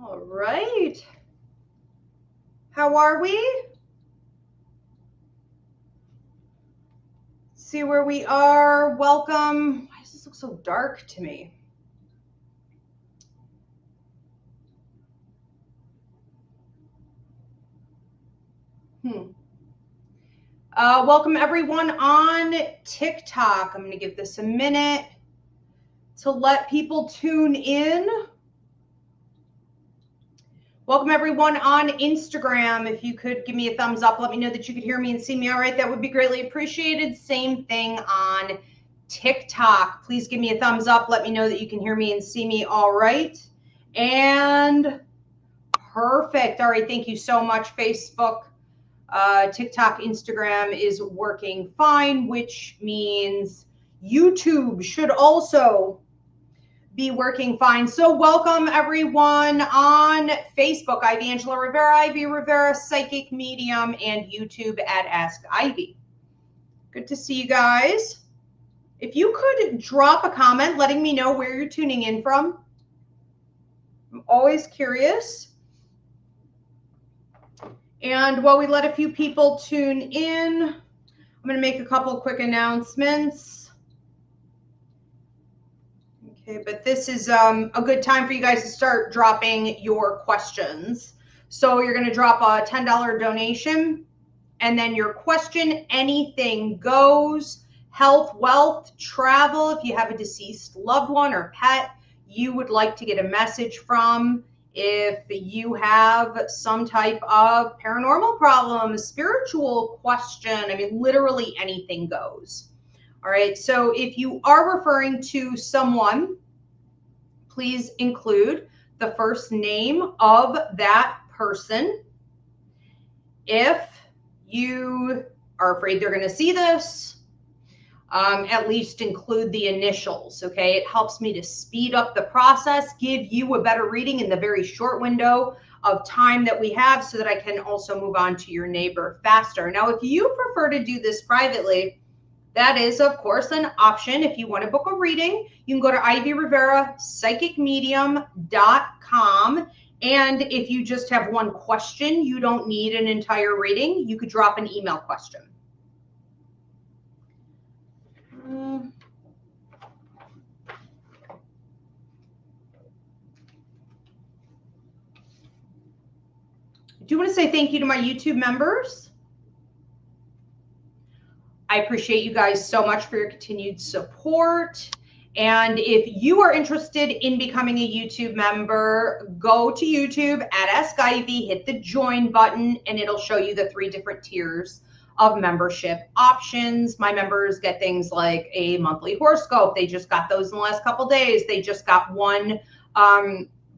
All right. How are we? See where we are. Welcome. Why does this look so dark to me? Welcome everyone on TikTok. I'm going to give this a minute to let people tune in. Welcome everyone on Instagram. If you could give me a thumbs up, let me know that you could hear me and see me all right. That would be greatly appreciated. Same thing on TikTok. Please give me a thumbs up. Let me know that you can hear me and see me all right. And perfect. All right. Thank you so much, Facebook. TikTok, Instagram is working fine, which means YouTube should also be working fine. So welcome everyone on Facebook, Ivy Rivera Psychic Medium, and YouTube at Ask Ivy. Good to see you guys. If you could drop a comment letting me know where you're tuning in from. I'm always curious. And while we let a few people tune in, I'm going to make a couple quick announcements. Okay, but this is a good time for you guys to start dropping your questions. So you're going to drop a $10 donation, and then your question, anything goes. Health, wealth, travel, if you have a deceased loved one or pet you would like to get a message from. If you have some type of paranormal problem, spiritual question, I mean, literally anything goes. All right, so if you are referring to someone, please include the first name of that person. If you are afraid they're going to see this, at least include the initials, okay? It helps me to speed up the process, give you a better reading in the very short window of time that we have so that I can also move on to your neighbor faster. Now, if you prefer to do this privately, that is, of course, an option. If you want to book a reading, you can go to Ivy Rivera Psychic Medium.com. And if you just have one question, you don't need an entire reading, you could drop an email question. I do want to say thank you to my YouTube members. I appreciate you guys so much for your continued support. And if you are interested in becoming a YouTube member, go to YouTube at Ask Ivy, hit the join button, and it'll show you the 3 different tiers of membership options. My members get things like a monthly horoscope. They just got those in the last couple days. They just got one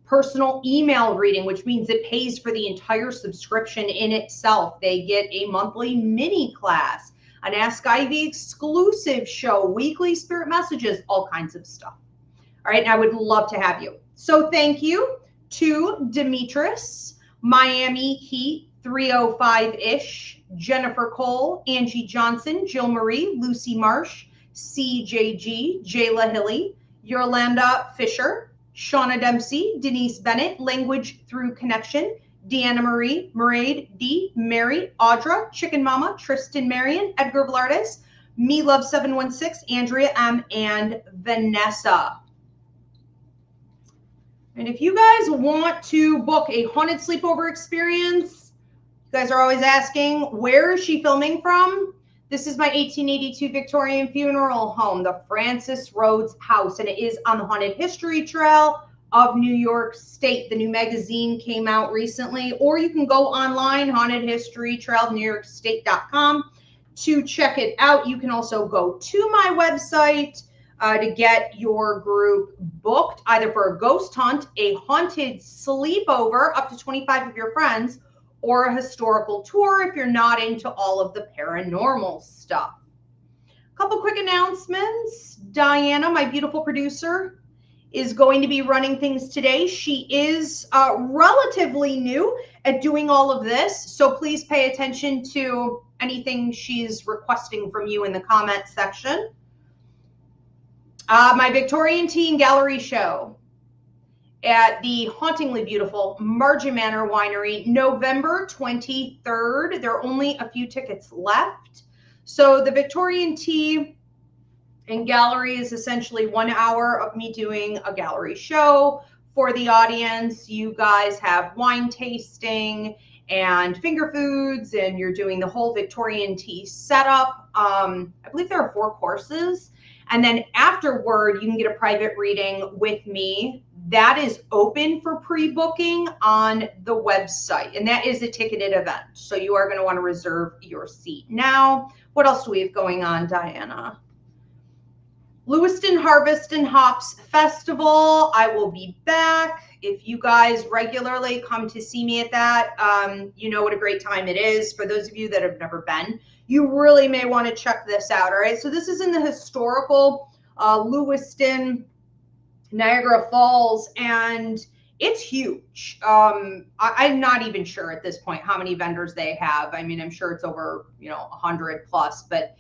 personal email reading, which means it pays for the entire subscription in itself. They get a monthly mini class, an Ask Ivy exclusive show, weekly spirit messages, all kinds of stuff. All right, and I would love to have you. So thank you to Demetris, Miami Heat 305-ish, Jennifer Cole, Angie Johnson, Jill Marie, Lucy Marsh, CJG, Jayla Hilly, Yolanda Fisher, Shauna Dempsey, Denise Bennett, Language Through Connection, Deanna Marie, Maraid D, Mary, Audra, Chicken Mama, Tristan Marion, Edgar Vlardes, Me Love 716, Andrea M, and Vanessa. And if you guys want to book a haunted sleepover experience, you guys are always asking, where is she filming from? This is my 1882 Victorian funeral home, the Francis Rhodes House, and it is on the Haunted History Trail of New York State. The new magazine came out recently, or you can go online, hauntedhistorytrailnewyorkstate.com, to check it out. You can also go to my website to get your group booked, either for a ghost hunt, a haunted sleepover, up to 25 of your friends, or a historical tour if you're not into all of the paranormal stuff. A couple quick announcements. Diana, my beautiful producer, is going to be running things today. She is relatively new at doing all of this, so please pay attention to anything she's requesting from you in the comment section. My Victorian Tea and Gallery show at the hauntingly beautiful Margin Manor Winery, November 23rd. There are only a few tickets left. So the Victorian Tea and Gallery is essentially 1 hour of me doing a gallery show for the audience. You guys have wine tasting and finger foods, and you're doing the whole Victorian tea setup. I believe there are 4 courses. And then afterward, you can get a private reading with me. That is open for pre-booking on the website, and that is a ticketed event. So you are going to want to reserve your seat now. What else do we have going on, Diana? Lewiston Harvest and Hops Festival. I will be back. If you guys regularly come to see me at that, you know what a great time it is. For those of you that have never been, you really may want to check this out. All right. So this is in the historical Lewiston, Niagara Falls, and it's huge. I'm not even sure at this point how many vendors they have. I mean, I'm sure it's over, 100 plus, but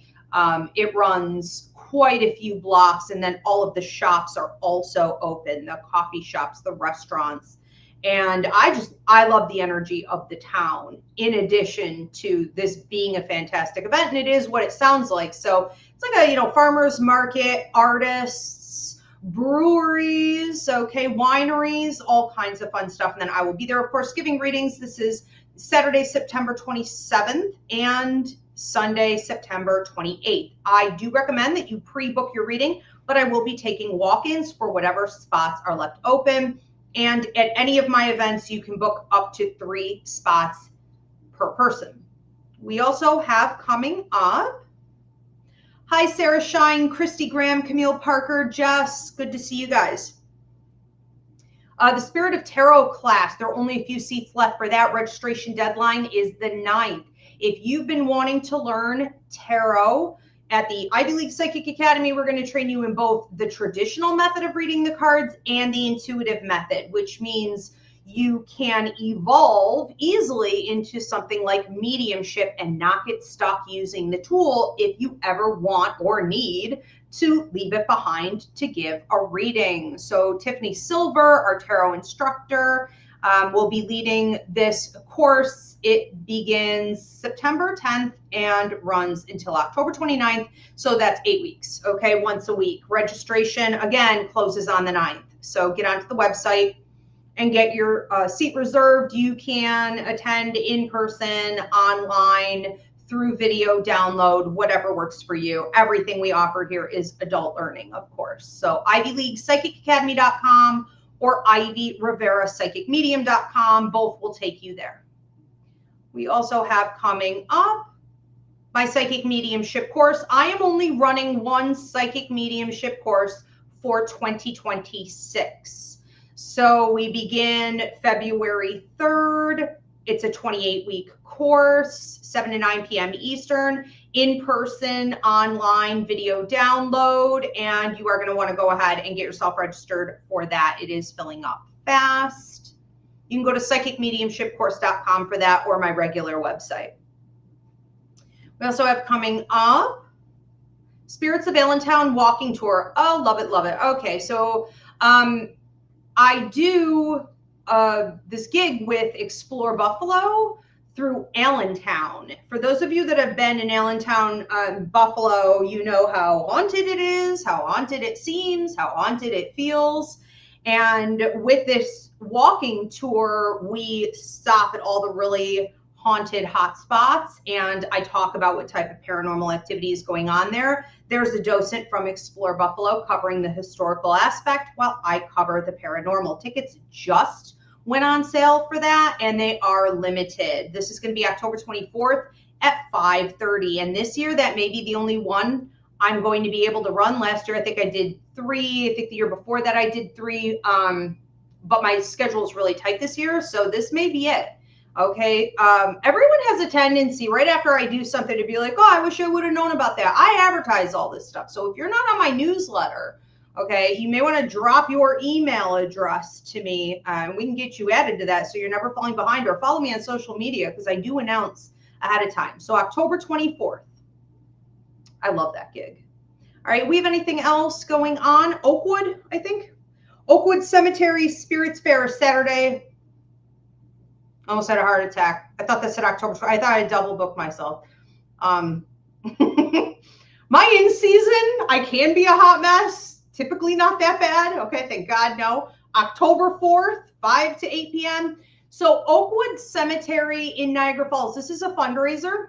it runs quite a few blocks, and then all of the shops are also open, the coffee shops, the restaurants. And I love the energy of the town, in addition to this being a fantastic event. And it is what it sounds like. So it's like a, farmer's market, artists, breweries, okay, wineries, all kinds of fun stuff. And then I will be there, of course, giving readings. This is Saturday, September 27th and Sunday, September 28th. I do recommend that you pre-book your reading, but I will be taking walk-ins for whatever spots are left open. And at any of my events, you can book up to 3 spots per person. We also have coming up, hi, Sarah Shine, Christy Graham, Camille Parker, Jess, good to see you guys. The Spirit of Tarot class, there are only a few seats left for that. Registration deadline is the 9th. If you've been wanting to learn tarot at the Ivy League Psychic Academy, we're going to train you in both the traditional method of reading the cards and the intuitive method, which means you can evolve easily into something like mediumship and not get stuck using the tool if you ever want or need to leave it behind to give a reading. So Tiffany Silver, our tarot instructor, will be leading this course. It begins September 10th and runs until October 29th. So that's 8 weeks, okay, once a week. Registration, again, closes on the 9th. So get onto the website and get your seat reserved. You can attend in person, online, through video download, whatever works for you. Everything we offer here is adult learning, of course. So ivyleaguepsychicacademy.com or Ivy Rivera Psychic Medium.com. Both will take you there. We also have coming up my Psychic Mediumship course. I am only running one Psychic Mediumship course for 2026. So we begin February 3rd. It's a 28-week course, 7 to 9 p.m. Eastern, in-person, online video download, and you are going to want to go ahead and get yourself registered for that. It is filling up fast. You can go to psychicmediumshipcourse.com for that, or my regular website. We also have coming up Spirits of Allentown walking tour. Oh, love it, love it. Okay, so I do this gig with Explore Buffalo through Allentown. For those of you that have been in Allentown, Buffalo, you know how haunted it is, how haunted it seems, how haunted it feels. And with this walking tour, we stop at all the really haunted hot spots, and I talk about what type of paranormal activity is going on there. There's a docent from Explore Buffalo covering the historical aspect while I cover the paranormal. Tickets just went on sale for that, and they are limited. This is going to be October 24th at 5:30, and this year that may be the only one I'm going to be able to run. Last year I think I did 3. I think the year before that I did 3, but my schedule is really tight this year, so this may be it. Okay, everyone has a tendency right after I do something to be like, oh, I wish I would have known about that. I advertise all this stuff. So if you're not on my newsletter, okay, you may want to drop your email address to me, and we can get you added to that so you're never falling behind, or follow me on social media because I do announce ahead of time. So October 24th. I love that gig. All right, we have anything else going on? Oakwood, I think. Oakwood Cemetery Spirits Fair Saturday. Almost had a heart attack. I thought that said October. I thought I double booked myself. My in season, I can be a hot mess. Typically not that bad. Okay, thank God, no. October 4th, 5 to 8 p.m. So Oakwood Cemetery in Niagara Falls. This is a fundraiser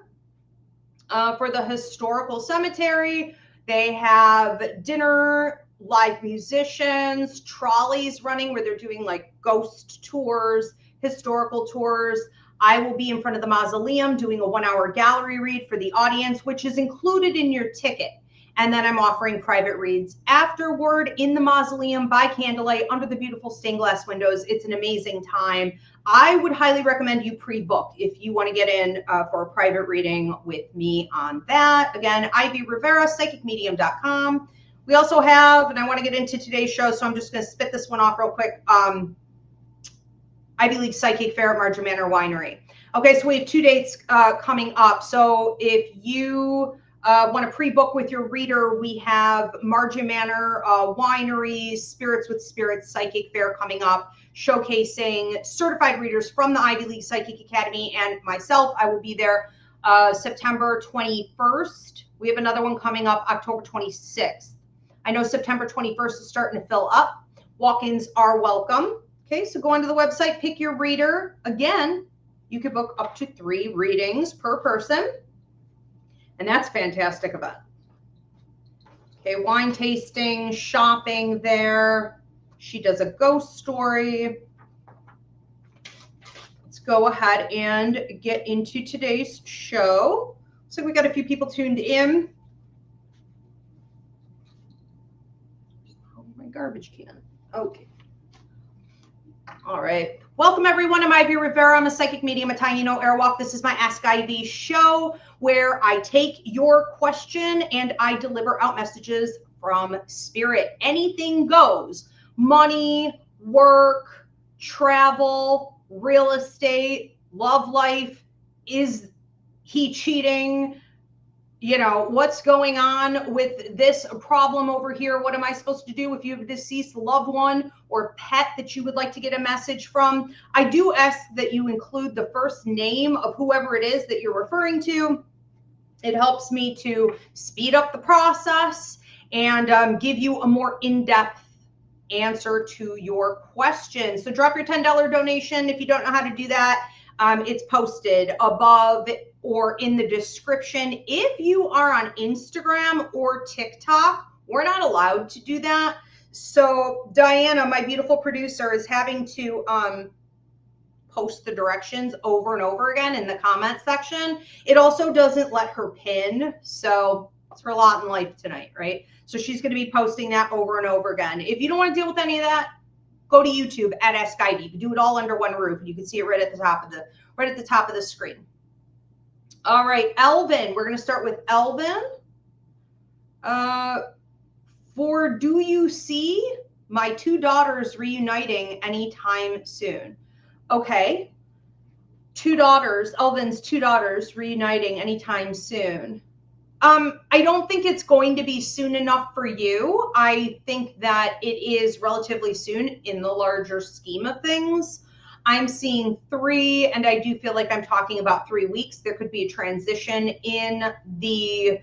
for the historical cemetery. They have dinner, live musicians, trolleys running where they're doing like ghost tours, historical tours. I will be in front of the mausoleum doing a 1-hour gallery read for the audience, which is included in your ticket. And then I'm offering private reads afterward in the mausoleum by candlelight under the beautiful stained glass windows. It's an amazing time. I would highly recommend you pre-book if you want to get in for a private reading with me on that. Again, Ivy Rivera Psychic Medium.com. We also have, and I want to get into today's show, so I'm just going to spit this one off real quick. Ivy League Psychic Fair at Margin Manor Winery. Okay, so we have 2 dates coming up. So if you want to pre-book with your reader, we have Margin Manor Winery Spirits with Spirits Psychic Fair coming up, showcasing certified readers from the Ivy League Psychic Academy and myself. I will be there September 21st. We have another one coming up October 26th. I know September 21st is starting to fill up. Walk-ins are welcome. Okay, so go onto the website, pick your reader. Again, you could book up to 3 readings per person. And that's a fantastic event. Okay, wine tasting, shopping there. She does a ghost story. Let's go ahead and get into today's show. Looks like we got a few people tuned in. Oh, my garbage can. Okay. All right. Welcome, everyone. I'm Ivy Rivera. I'm a psychic medium, a Taino Airwalk. This is my Ask Ivy show where I take your question and I deliver out messages from spirit. Anything goes. Money, work, travel, real estate, love life. Is he cheating? You know, what's going on with this problem over here? What am I supposed to do if you have a deceased loved one or pet that you would like to get a message from? I do ask that you include the first name of whoever it is that you're referring to. It helps me to speed up the process and give you a more in-depth answer to your question. So drop your $10 donation. If you don't know how to do that, it's posted above or in the description. If you are on Instagram or TikTok, we're not allowed to do that. So Diana, my beautiful producer, is having to post the directions over and over again in the comment section. It also doesn't let her pin. So it's her lot in life tonight, right? So she's going to be posting that over and over again. If you don't want to deal with any of that, go to YouTube at Ask Ivy. You can do it all under one roof. You can see it right at the top of the screen. All right, Elvin. We're going to start with Elvin. For do you see my 2 daughters reuniting anytime soon? Okay. 2 daughters, Elvin's 2 daughters reuniting anytime soon. I don't think it's going to be soon enough for you. I think that it is relatively soon in the larger scheme of things. I'm seeing 3, and I do feel like I'm talking about 3 weeks. There could be a transition in the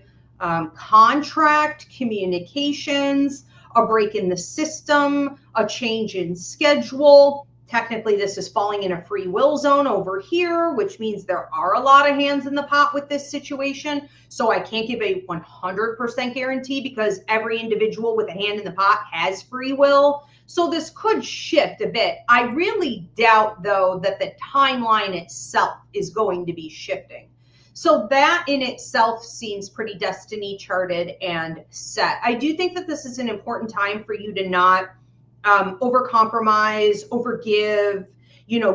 contract, communications, a break in the system, a change in schedule. Technically, this is falling in a free will zone over here, which means there are a lot of hands in the pot with this situation. So I can't give a 100% guarantee because every individual with a hand in the pot has free will. So this could shift a bit. I really doubt, though, that the timeline itself is going to be shifting. So that in itself seems pretty destiny charted and set. I do think that this is an important time for you to not overcompromise, overgive,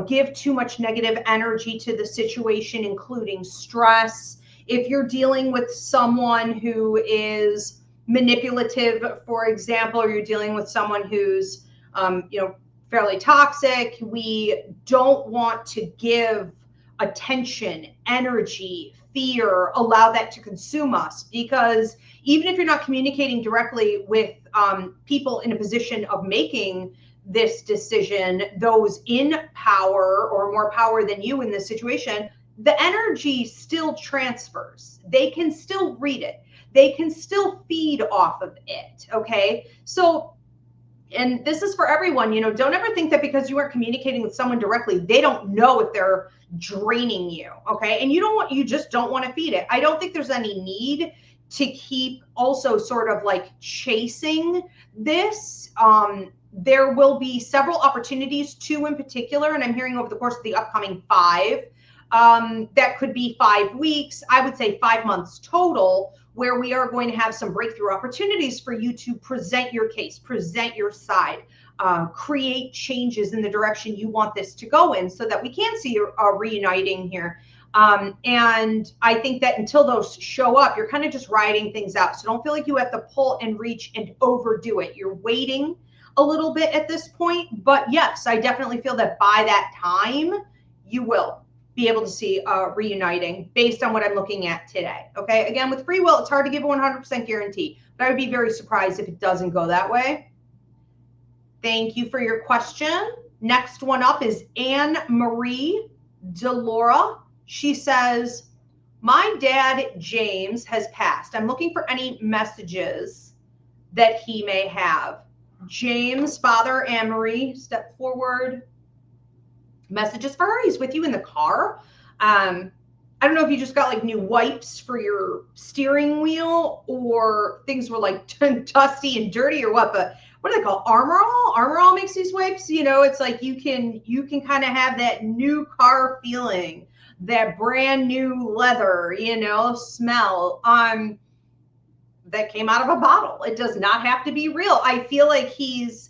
give too much negative energy to the situation, including stress. If you're dealing with someone who is manipulative, for example, or you're dealing with someone who's, fairly toxic, we don't want to give attention, energy, fear, allow that to consume us, because even if you're not communicating directly with people in a position of making this decision, those in power or more power than you in this situation, the energy still transfers. They can still read it. They can still feed off of it. Okay. So, and this is for everyone, you know, don't ever think that because you aren't communicating with someone directly, they don't know if they're draining you. Okay. And you just don't want to feed it. I don't think there's any need to keep also sort of like chasing this. There will be several opportunities, 2 in particular, and I'm hearing over the course of the upcoming 5, that could be 5 weeks, I would say 5 months total, where we are going to have some breakthrough opportunities for you to present your case, present your side, create changes in the direction you want this to go in so that we can see a reuniting here. And I think that until those show up, you're kind of just riding things out. So don't feel like you have to pull and reach and overdo it. You're waiting a little bit at this point. But yes, I definitely feel that by that time, you will be able to see reuniting based on what I'm looking at today. Okay. Again, with free will, it's hard to give a 100% guarantee, but I would be very surprised if it doesn't go that way. Thank you for your question. Next one up is Anne Marie Delora. She says, my dad, James, has passed. I'm looking for any messages that he may have. James, father, Anne Marie, step forward. Messages for her. He's with you in the car. I don't know if you just got like new wipes for your steering wheel or things were like dusty and dirty or what, but what do they call Armor All? Armor All makes these wipes. You know, it's like you can kind of have that new car feeling, that brand new leather, you know, smell that came out of a bottle. It does not have to be real. I feel like he's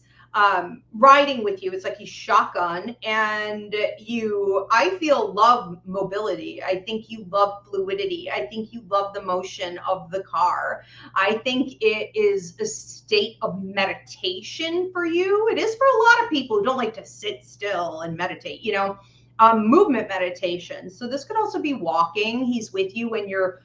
riding with you. It's like he's shotgun, and I feel love mobility. I think you love fluidity. I think you love the motion of the car. I think it is a state of meditation for you. It is for a lot of people who don't like to sit still and meditate, you know, movement meditation. So this could also be walking. He's with you when you're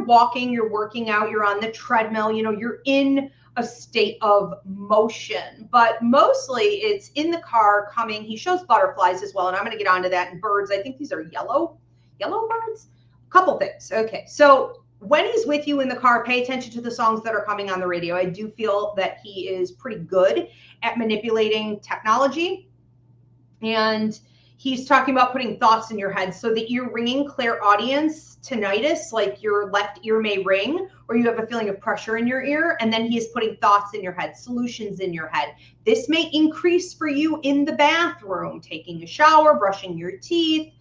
walking, you're working out, you're on the treadmill, you know, you're in a state of motion, but mostly it's in the car coming. He shows butterflies as well, and I'm going to get onto that, and birds. I think these are yellow birds. A couple things. Okay, so when he's with you in the car, pay attention to the songs that are coming on the radio. I do feel that he is pretty good at manipulating technology, and he's talking about putting thoughts in your head. So that you're ringing clairaudience, tinnitus, like your left ear may ring, or you have a feeling of pressure in your ear, and then he is putting thoughts in your head, solutions in your head. This may increase for you in the bathroom, taking a shower, brushing your teeth,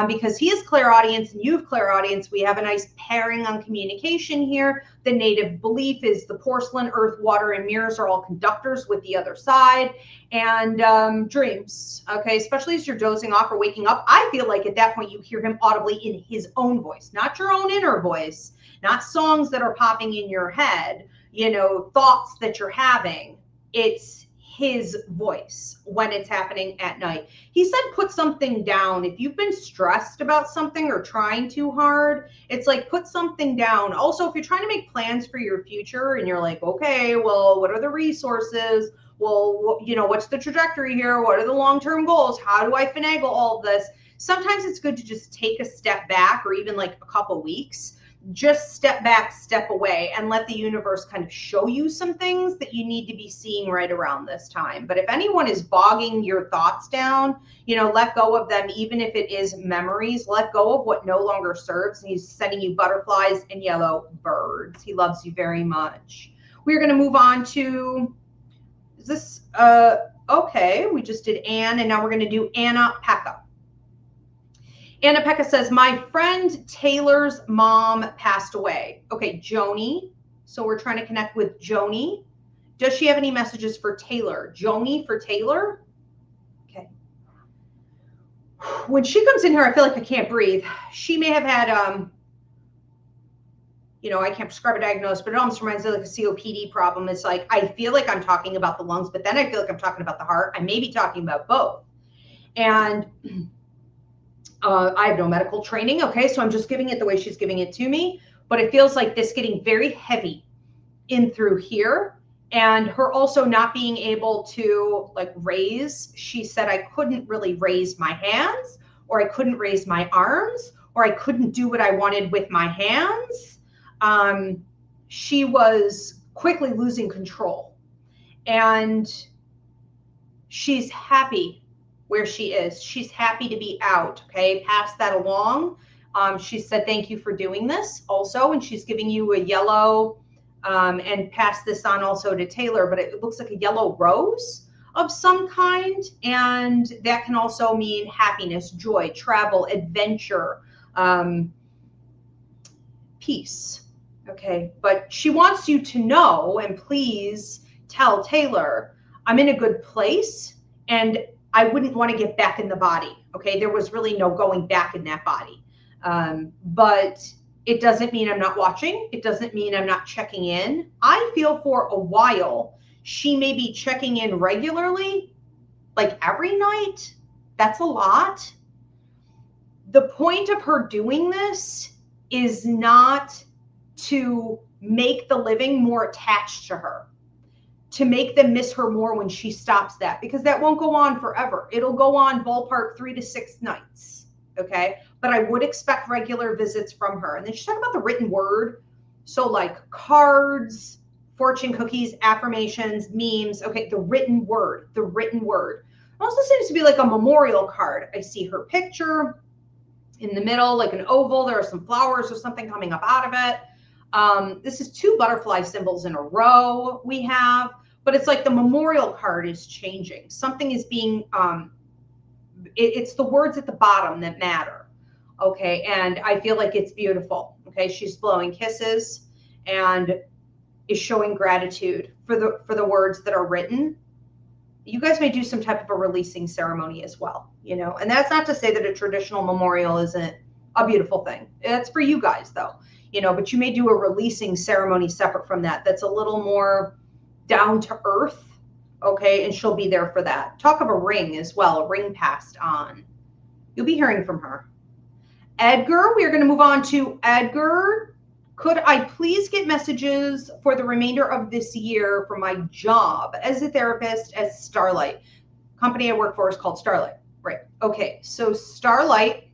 because he is clairaudience and you have clairaudience. We have a nice pairing on communication here. The native belief is the porcelain, earth, water, and mirrors are all conductors with the other side. And dreams, okay, especially as you're dozing off or waking up, I feel like at that point you hear him audibly in his own voice, not your own inner voice, not songs that are popping in your head, you know, thoughts that you're having. It's his voice when it's happening at night. He said put something down. If you've been stressed about something or trying too hard, it's like put something down. Also, if you're trying to make plans for your future and you're like, okay, well, what are the resources? Well, you know, what's the trajectory here? What are the long-term goals? How do I finagle all of this? Sometimes it's good to just take a step back, or even like a couple weeks. Just step back, step away, and let the universe kind of show you some things that you need to be seeing right around this time. But if anyone is bogging your thoughts down, you know, let go of them, even if it is memories. Let go of what no longer serves. And he's sending you butterflies and yellow birds. He loves you very much. We're going to move on to, is this, okay, we just did Anne, and now we're going to do Anna Pekka. Anna Pekka says, my friend Taylor's mom passed away. Okay, Joni. So we're trying to connect with Joni. Does she have any messages for Taylor? Joni for Taylor? Okay. When she comes in here, I feel like I can't breathe. She may have had, you know, I can't prescribe a diagnosis, but it almost reminds me of like a COPD problem. It's like, I feel like I'm talking about the lungs, but then I feel like I'm talking about the heart. I may be talking about both. And I have no medical training. Okay, so I'm just giving it the way she's giving it to me, but it feels like this getting very heavy in through here And her also not being able to like raise, she said, I couldn't really raise my hands, or I couldn't raise my arms, or I couldn't do what I wanted with my hands. She was quickly losing control. And she's happy where she is. She's happy to be out, okay? Pass that along. She said, thank you for doing this also. And she's giving you a yellow, and pass this on also to Taylor, but it looks like a yellow rose of some kind. And that can also mean happiness, joy, travel, adventure, peace. Okay. But she wants you to know, and please tell Taylor, I'm in a good place and I wouldn't want to get back in the body. Okay. There was really no going back in that body. But it doesn't mean I'm not watching. It doesn't mean I'm not checking in. I feel for a while, she may be checking in regularly, like every night. That's a lot. The point of her doing this is not to make the living more attached to her, to make them miss her more when she stops that, because that won't go on forever. It'll go on ballpark 3 to 6 nights. Okay. But I would expect regular visits from her. And then she's talking about the written word. So like cards, fortune cookies, affirmations, memes. Okay. The written word, the written word. It also seems to be like a memorial card. I see her picture in the middle, like an oval. There are some flowers or something coming up out of it. This is 2 butterfly symbols in a row we have, but it's like the memorial card is changing. Something is being, it's the words at the bottom that matter. Okay. And I feel like it's beautiful. Okay. She's blowing kisses and is showing gratitude for the words that are written. You guys may do some type of a releasing ceremony as well, you know, and that's not to say that a traditional memorial isn't a beautiful thing. That's for you guys though, you know, but you may do a releasing ceremony separate from that. That's a little more down to earth. Okay. And she'll be there for that. Talk of a ring as well, a ring passed on. You'll be hearing from her. Edgar, we are going to move on to Edgar. Could I please get messages for the remainder of this year for my job as a therapist at Starlight? Company I work for is called Starlight. Right. Okay. So Starlight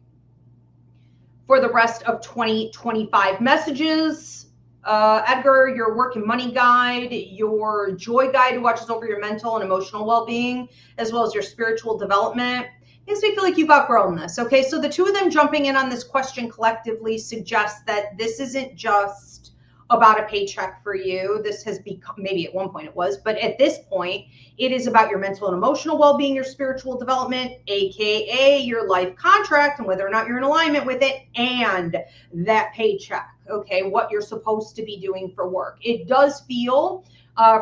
for the rest of 2025 messages. Edgar, your work and money guide, your joy guide who watches over your mental and emotional well-being, as well as your spiritual development. Makes me feel like you've outgrown this. Okay, so the 2 of them jumping in on this question collectively suggests that this isn't just about a paycheck for you. This has become, maybe at one point it was, but at this point, it is about your mental and emotional well-being, your spiritual development, AKA your life contract and whether or not you're in alignment with it, and that paycheck, okay, what you're supposed to be doing for work. It does feel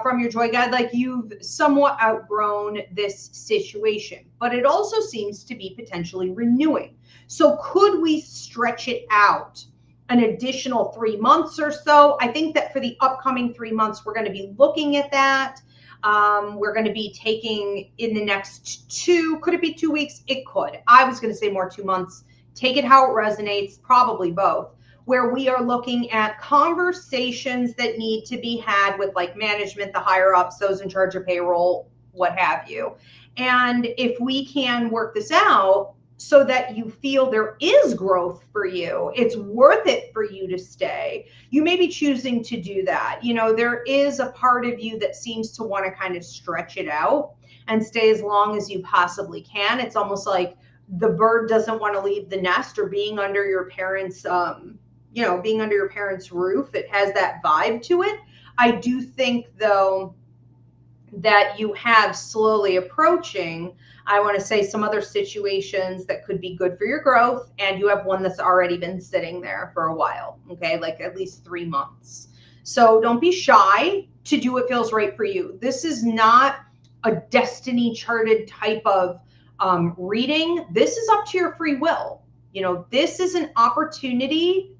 from your joy guide like you've somewhat outgrown this situation, but it also seems to be potentially renewing. So could we stretch it out an additional 3 months or so? I think that for the upcoming 3 months, we're going to be looking at that. We're going to be taking in the next 2, could it be 2 weeks? It could. I was going to say more 2 months. Take it how it resonates, probably both, where we are looking at conversations that need to be had with like management, the higher ups, those in charge of payroll, what have you. And if we can work this out so that you feel there is growth for you, it's worth it for you to stay, you may be choosing to do that. You know, there is a part of you that seems to want to kind of stretch it out and stay as long as you possibly can. It's almost like the bird doesn't want to leave the nest, or being under your parents' you know, being under your parents' roof. It has that vibe to it. I do think though that you have slowly approaching, I want to say, some other situations that could be good for your growth, and you have one that's already been sitting there for a while, okay, like at least 3 months. So don't be shy to do what feels right for you. This is not a destiny charted type of reading. This is up to your free will. You know, this is an opportunity.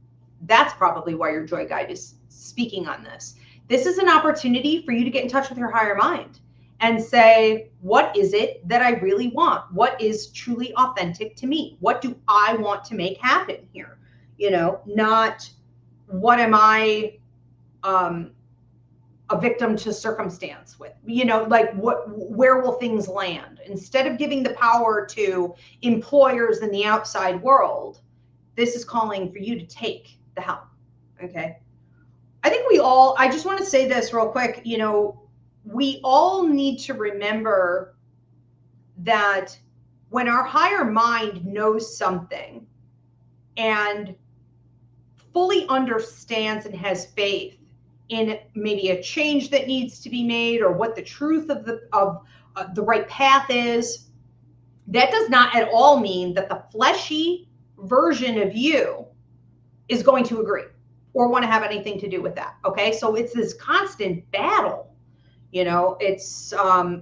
That's probably why your joy guide is speaking on this. This is an opportunity for you to get in touch with your higher mind and say, what is it that I really want? What is truly authentic to me? What do I want to make happen here? You know, not what am I a victim to circumstance with, like where will things land? Instead of giving the power to employers in the outside world, this is calling for you to take the helm. Okay. I think I just want to say this real quick. We all need to remember that when our higher mind knows something and fully understands and has faith in maybe a change that needs to be made or what the truth of the right path is, that does not at all mean that the fleshy version of you is going to agree or want to have anything to do with that. Okay. So it's this constant battle. It's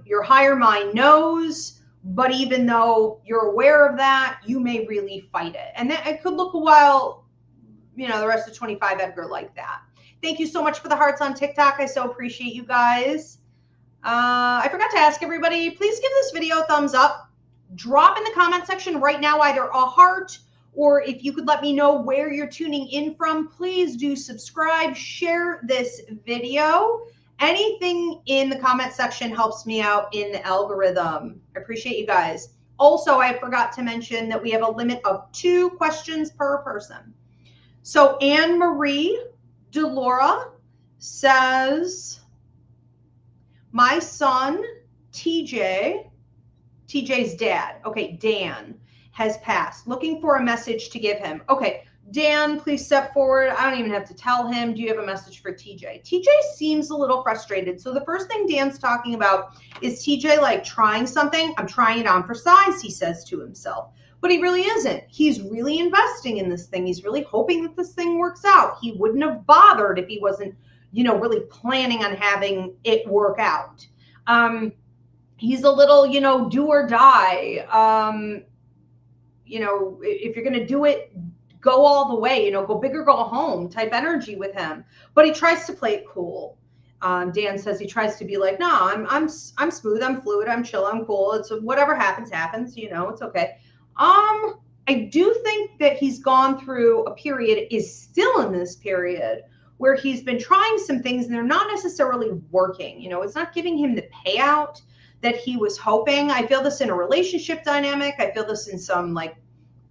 your higher mind knows, but even though you're aware of that, you may really fight it. And that it could look a while, the rest of 25 Edgar like that. Thank you so much for the hearts on TikTok. I so appreciate you guys. I forgot to ask everybody, please give this video a thumbs up. Drop in the comment section right now either a heart, or if you could let me know where you're tuning in from, please do subscribe, share this video. Anything in the comment section helps me out in the algorithm. I appreciate you guys. Also, I forgot to mention that we have a limit of 2 questions per person. So Anne Marie Delora says, my son, TJ's dad, okay, Dan, has passed. Looking for a message to give him. Okay, Dan, please step forward. I don't even have to tell him. Do you have a message for TJ? TJ seems a little frustrated. So the first thing Dan's talking about is TJ like trying something. I'm trying it on for size, he says to himself. But he really isn't. He's really investing in this thing. He's really hoping that this thing works out. He wouldn't have bothered if he wasn't, really planning on having it work out. He's a little, do or die. If you're going to do it, go all the way, go big or go home type energy with him. But he tries to play it cool. Dan says he tries to be like, no, I'm smooth, I'm fluid, I'm chill, I'm cool. It's whatever happens, it's okay. I do think that he's gone through a period, is still in this period where he's been trying some things and they're not necessarily working. It's not giving him the payout that he was hoping. I feel this in a relationship dynamic. I feel this in some like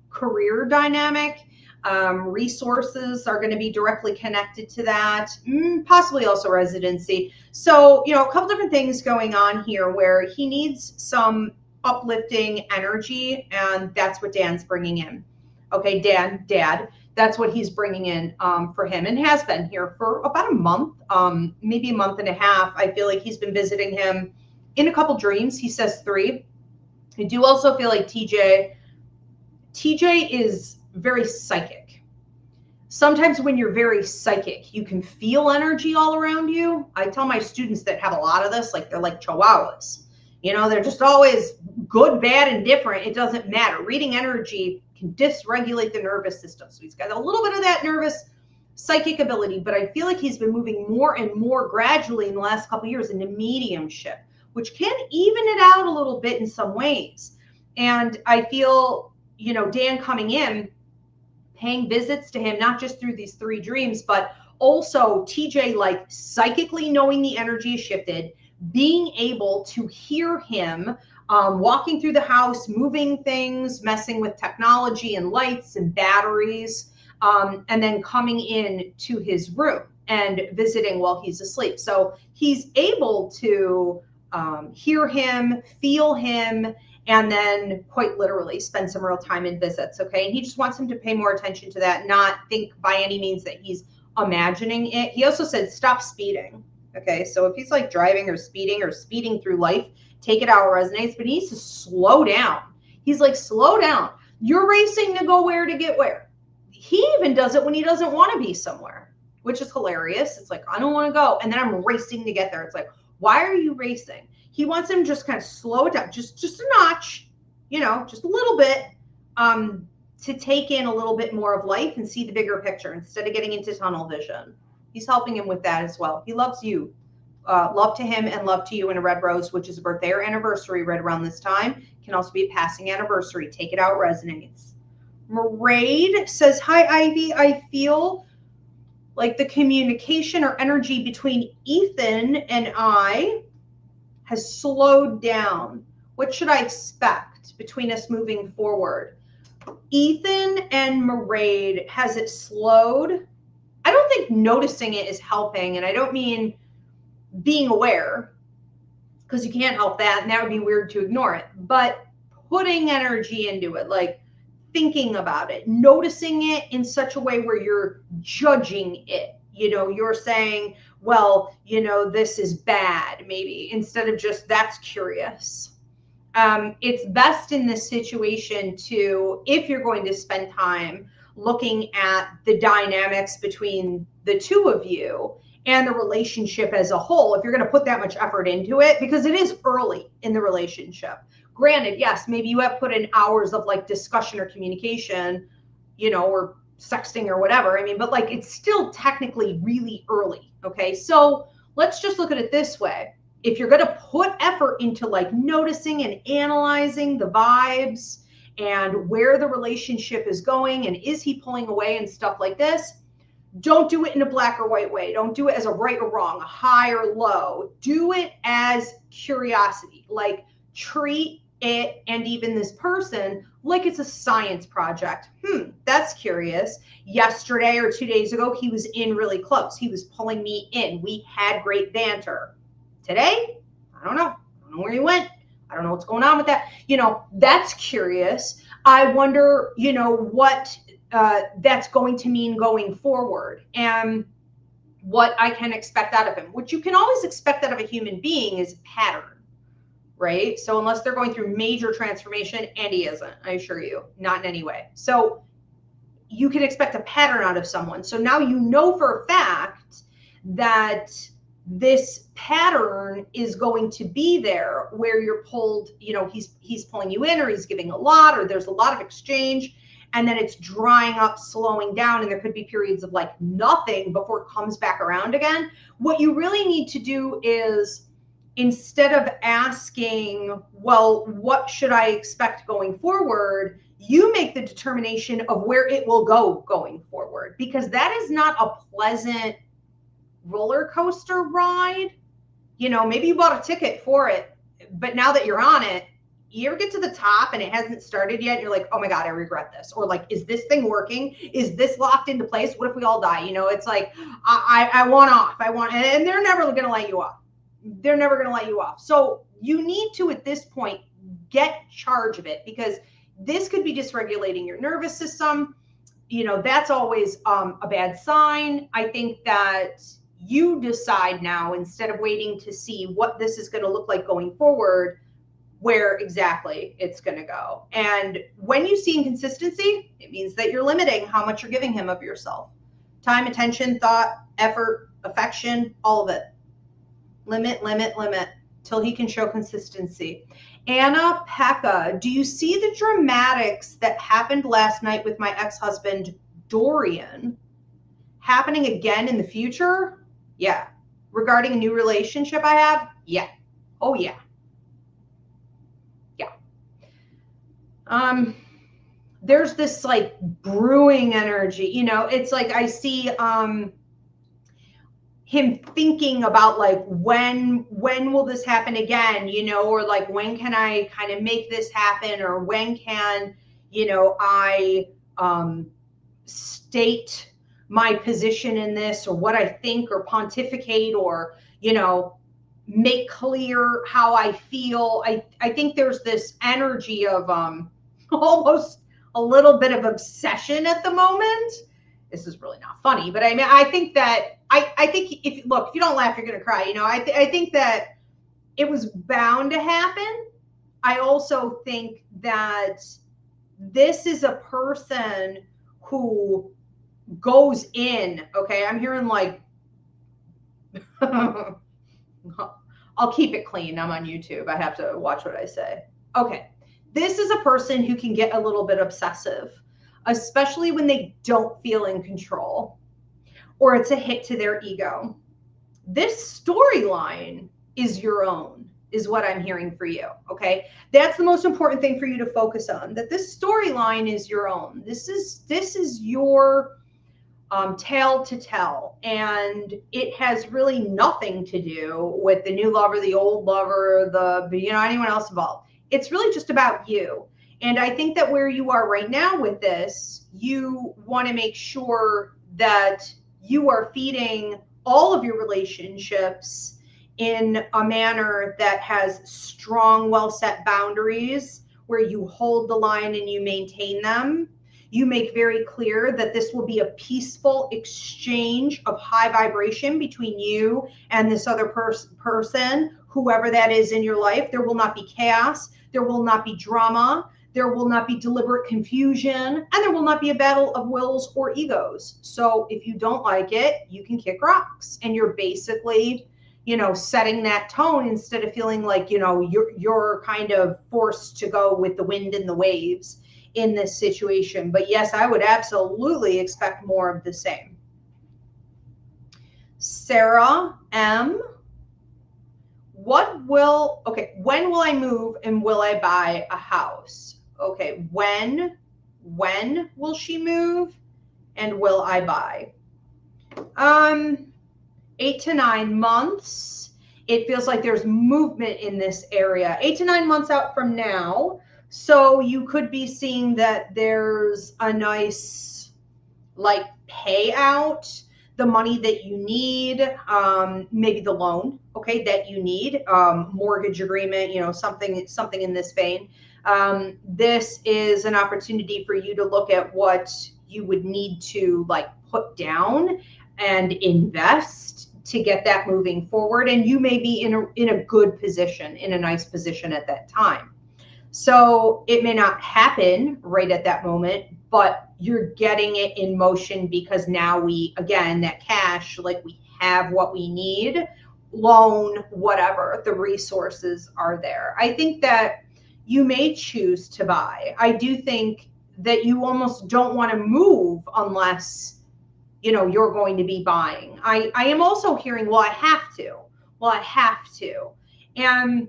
career dynamic. Resources are going to be directly connected to that, possibly also residency. So, a couple different things going on here where he needs some uplifting energy, and that's what Dan's bringing in. Okay, Dad, that's what he's bringing in for him, and has been here for about a month, maybe a month and a half. I feel like he's been visiting him in a couple dreams. He says 3. I do also feel like TJ is very psychic. Sometimes when you're very psychic, you can feel energy all around you. I tell my students that have a lot of this, like they're like chihuahuas. They're just always good, bad, and different. It doesn't matter. Reading energy can dysregulate the nervous system. So he's got a little bit of that nervous psychic ability, but I feel like he's been moving more and more gradually in the last couple of years into mediumship, which can even it out a little bit in some ways. And I feel, Dan coming in, paying visits to him, not just through these 3 dreams, but also TJ like psychically knowing the energy has shifted, being able to hear him walking through the house, moving things, messing with technology and lights and batteries, and then coming in to his room and visiting while he's asleep. So he's able to hear him, feel him, and then quite literally spend some real time in visits. Okay. And he just wants him to pay more attention to that, not think by any means that he's imagining it. He also said, stop speeding. Okay. So if he's like driving or speeding through life, take it out, resonates, but he needs to slow down. He's like, slow down. You're racing to go where to get where. He even does it when he doesn't want to be somewhere, which is hilarious. It's like, I don't want to go. And then I'm racing to get there. It's like, why are you racing? He wants him to just kind of slow it down, just a notch, just a little bit, to take in a little bit more of life and see the bigger picture instead of getting into tunnel vision. He's helping him with that as well. He loves you. Love to him and love to you in a red rose, which is a birthday or anniversary right around this time. Can also be a passing anniversary. Take it out, resonates. Maraid says, hi, Ivy. I feel like the communication or energy between Ethan and I has slowed down. What should I expect between us moving forward? Ethan and Mairead, has it slowed? I don't think noticing it is helping, and I don't mean being aware, because you can't help that, and that would be weird to ignore it, but putting energy into it, like thinking about it, noticing it in such a way where you're judging it. You're saying, well, this is bad, maybe, instead of just, that's curious. It's best in this situation to, if you're going to spend time looking at the dynamics between the two of you and the relationship as a whole, if you're going to put that much effort into it, because it is early in the relationship. Granted, yes, maybe you have put in hours of like discussion or communication, or sexting or whatever. But like, it's still technically really early. Okay. So let's just look at it this way. If you're going to put effort into like noticing and analyzing the vibes and where the relationship is going, and is he pulling away and stuff like this, don't do it in a black or white way. Don't do it as a right or wrong, a high or low. Do it as curiosity. Like, treat it and even this person like it's a science project. That's curious. Yesterday or 2 days ago, he was in really close. He was pulling me in. We had great banter. Today, I don't know. I don't know where he went. I don't know what's going on with that. That's curious. I wonder, what that's going to mean going forward, and what I can expect out of him. What you can always expect out of a human being is pattern, right? So unless they're going through major transformation, and he isn't, I assure you, not in any way. So you can expect a pattern out of someone. So now you know for a fact that this pattern is going to be there, where you're pulled, he's pulling you in, or he's giving a lot, or there's a lot of exchange, and then it's drying up, slowing down, and there could be periods of like nothing before it comes back around again. What you really need to do is, instead of asking, well, what should I expect going forward, you make the determination of where it will go going forward, because that is not a pleasant roller coaster ride. Maybe you bought a ticket for it, but now that you're on it, you ever get to the top and it hasn't started yet, you're like, oh my God, I regret this. Or like, is this thing working? Is this locked into place? What if we all die? It's like, I want off. And they're never going to let you off. They're never going to let you off. So you need to, at this point, get charge of it, because this could be dysregulating your nervous system. That's always a bad sign. I think that you decide now, instead of waiting to see what this is going to look like going forward, where exactly it's going to go. And when you see inconsistency, it means that you're limiting how much you're giving him of yourself. Time, attention, thought, effort, affection, all of it. Limit, limit, limit, till he can show consistency. Anna Pekka, do you see the dramatics that happened last night with my ex-husband, Dorian, happening again in the future? Yeah. Regarding a new relationship I have? Yeah. Oh, yeah. Yeah. There's this like brewing energy, it's like I see him thinking about like, when will this happen again, or like, when can I kind of make this happen, or when can, I state my position in this, or what I think, or pontificate, or, make clear how I feel. I think there's this energy of almost a little bit of obsession at the moment. This is really not funny, but I think that I think if you don't laugh, you're going to cry. I think that it was bound to happen. I also think that this is a person who goes in. Okay, I'm hearing like, I'll keep it clean. I'm on YouTube. I have to watch what I say. Okay, this is a person who can get a little bit obsessive, especially when they don't feel in control, or it's a hit to their ego. This storyline is your own, is what I'm hearing for you. Okay, that's the most important thing for you to focus on, that this storyline is your own. This is your tale to tell. And it has really nothing to do with the new lover, the old lover, anyone else involved. It's really just about you. And I think that where you are right now with this, you want to make sure that you are feeding all of your relationships in a manner that has strong, well-set boundaries, where you hold the line and you maintain them. You make very clear that this will be a peaceful exchange of high vibration between you and this other person, whoever that is in your life. There will not be chaos. There will not be drama. There will not be deliberate confusion, and there will not be a battle of wills or egos. So if you don't like it, you can kick rocks, and you're basically, setting that tone instead of feeling like, you're kind of forced to go with the wind and the waves in this situation. But yes, I would absolutely expect more of the same. Sarah M. When will I move and will I buy a house? Okay, when will she move and will I buy? 8 to 9 months. It feels like there's movement in this area. 8 to 9 months out from now. So you could be seeing that there's a nice payout, the money that you need, maybe the loan, that you need, mortgage agreement, something in this vein. This is an opportunity for you to look at what you would need to put down and invest to get that moving forward. And you may be in a good position, in a nice position at that time. So it may not happen right at that moment, but you're getting it in motion because now that cash, we have what we need, loan, whatever, the resources are there. I think that you may choose to buy. I do think that you almost don't want to move unless, you're going to be buying. I am also hearing, I have to. And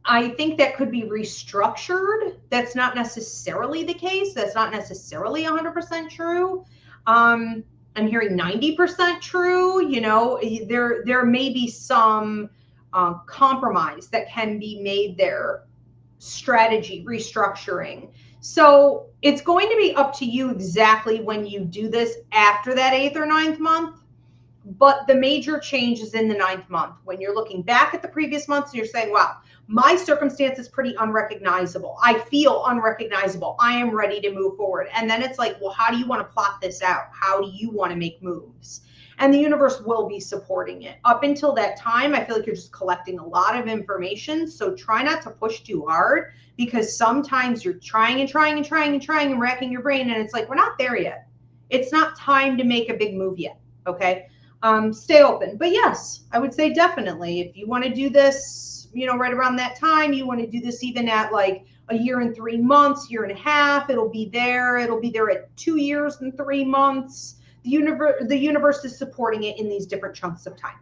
I think that could be restructured. That's not necessarily the case. That's not necessarily 100% true. I'm hearing 90% true. There may be some compromise that can be made there. Strategy, restructuring. So it's going to be up to you exactly when you do this after that 8th or 9th month. But the major change is in the 9th month, when you're looking back at the previous months and you're saying, wow, my circumstance is pretty unrecognizable. I feel unrecognizable. I am ready to move forward. And then it's like, well, how do you want to plot this out? How do you want to make moves? And the universe will be supporting it. Up until that time, I feel like you're just collecting a lot of information. So try not to push too hard, because sometimes you're trying and racking your brain. And it's like, we're not there yet. It's not time to make a big move yet. Okay. Stay open. But yes, I would say definitely, if you want to do this, right around that time, you want to do this even at a year and 3 months, year and a half, it'll be there. It'll be there at 2 years and 3 months. The universe is supporting it in these different chunks of time,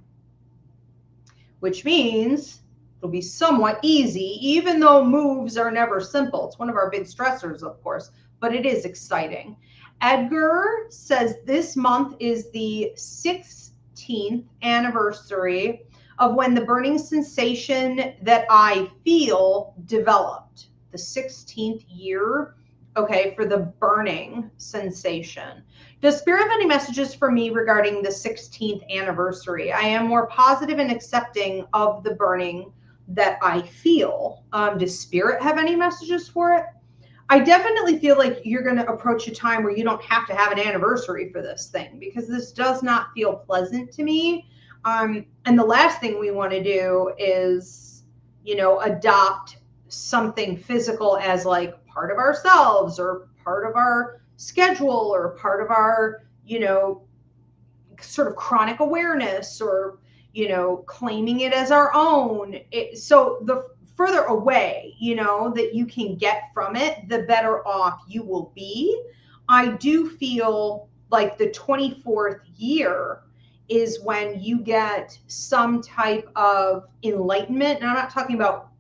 which means it'll be somewhat easy, even though moves are never simple. It's one of our big stressors, of course, but it is exciting. Edgar says this month is the 16th anniversary of when the burning sensation that I feel developed. The 16th year, for the burning sensation. Does Spirit have any messages for me regarding the 16th anniversary? I am more positive and accepting of the burning that I feel. Does Spirit have any messages for it? I definitely feel like you're going to approach a time where you don't have to have an anniversary for this thing, because this does not feel pleasant to me. And the last thing we want to do is, adopt something physical as part of ourselves or part of our schedule or part of our, sort of chronic awareness or, claiming it as our own. So the further away, that you can get from it, the better off you will be. I do feel like the 24th year is when you get some type of enlightenment. And I'm not talking about,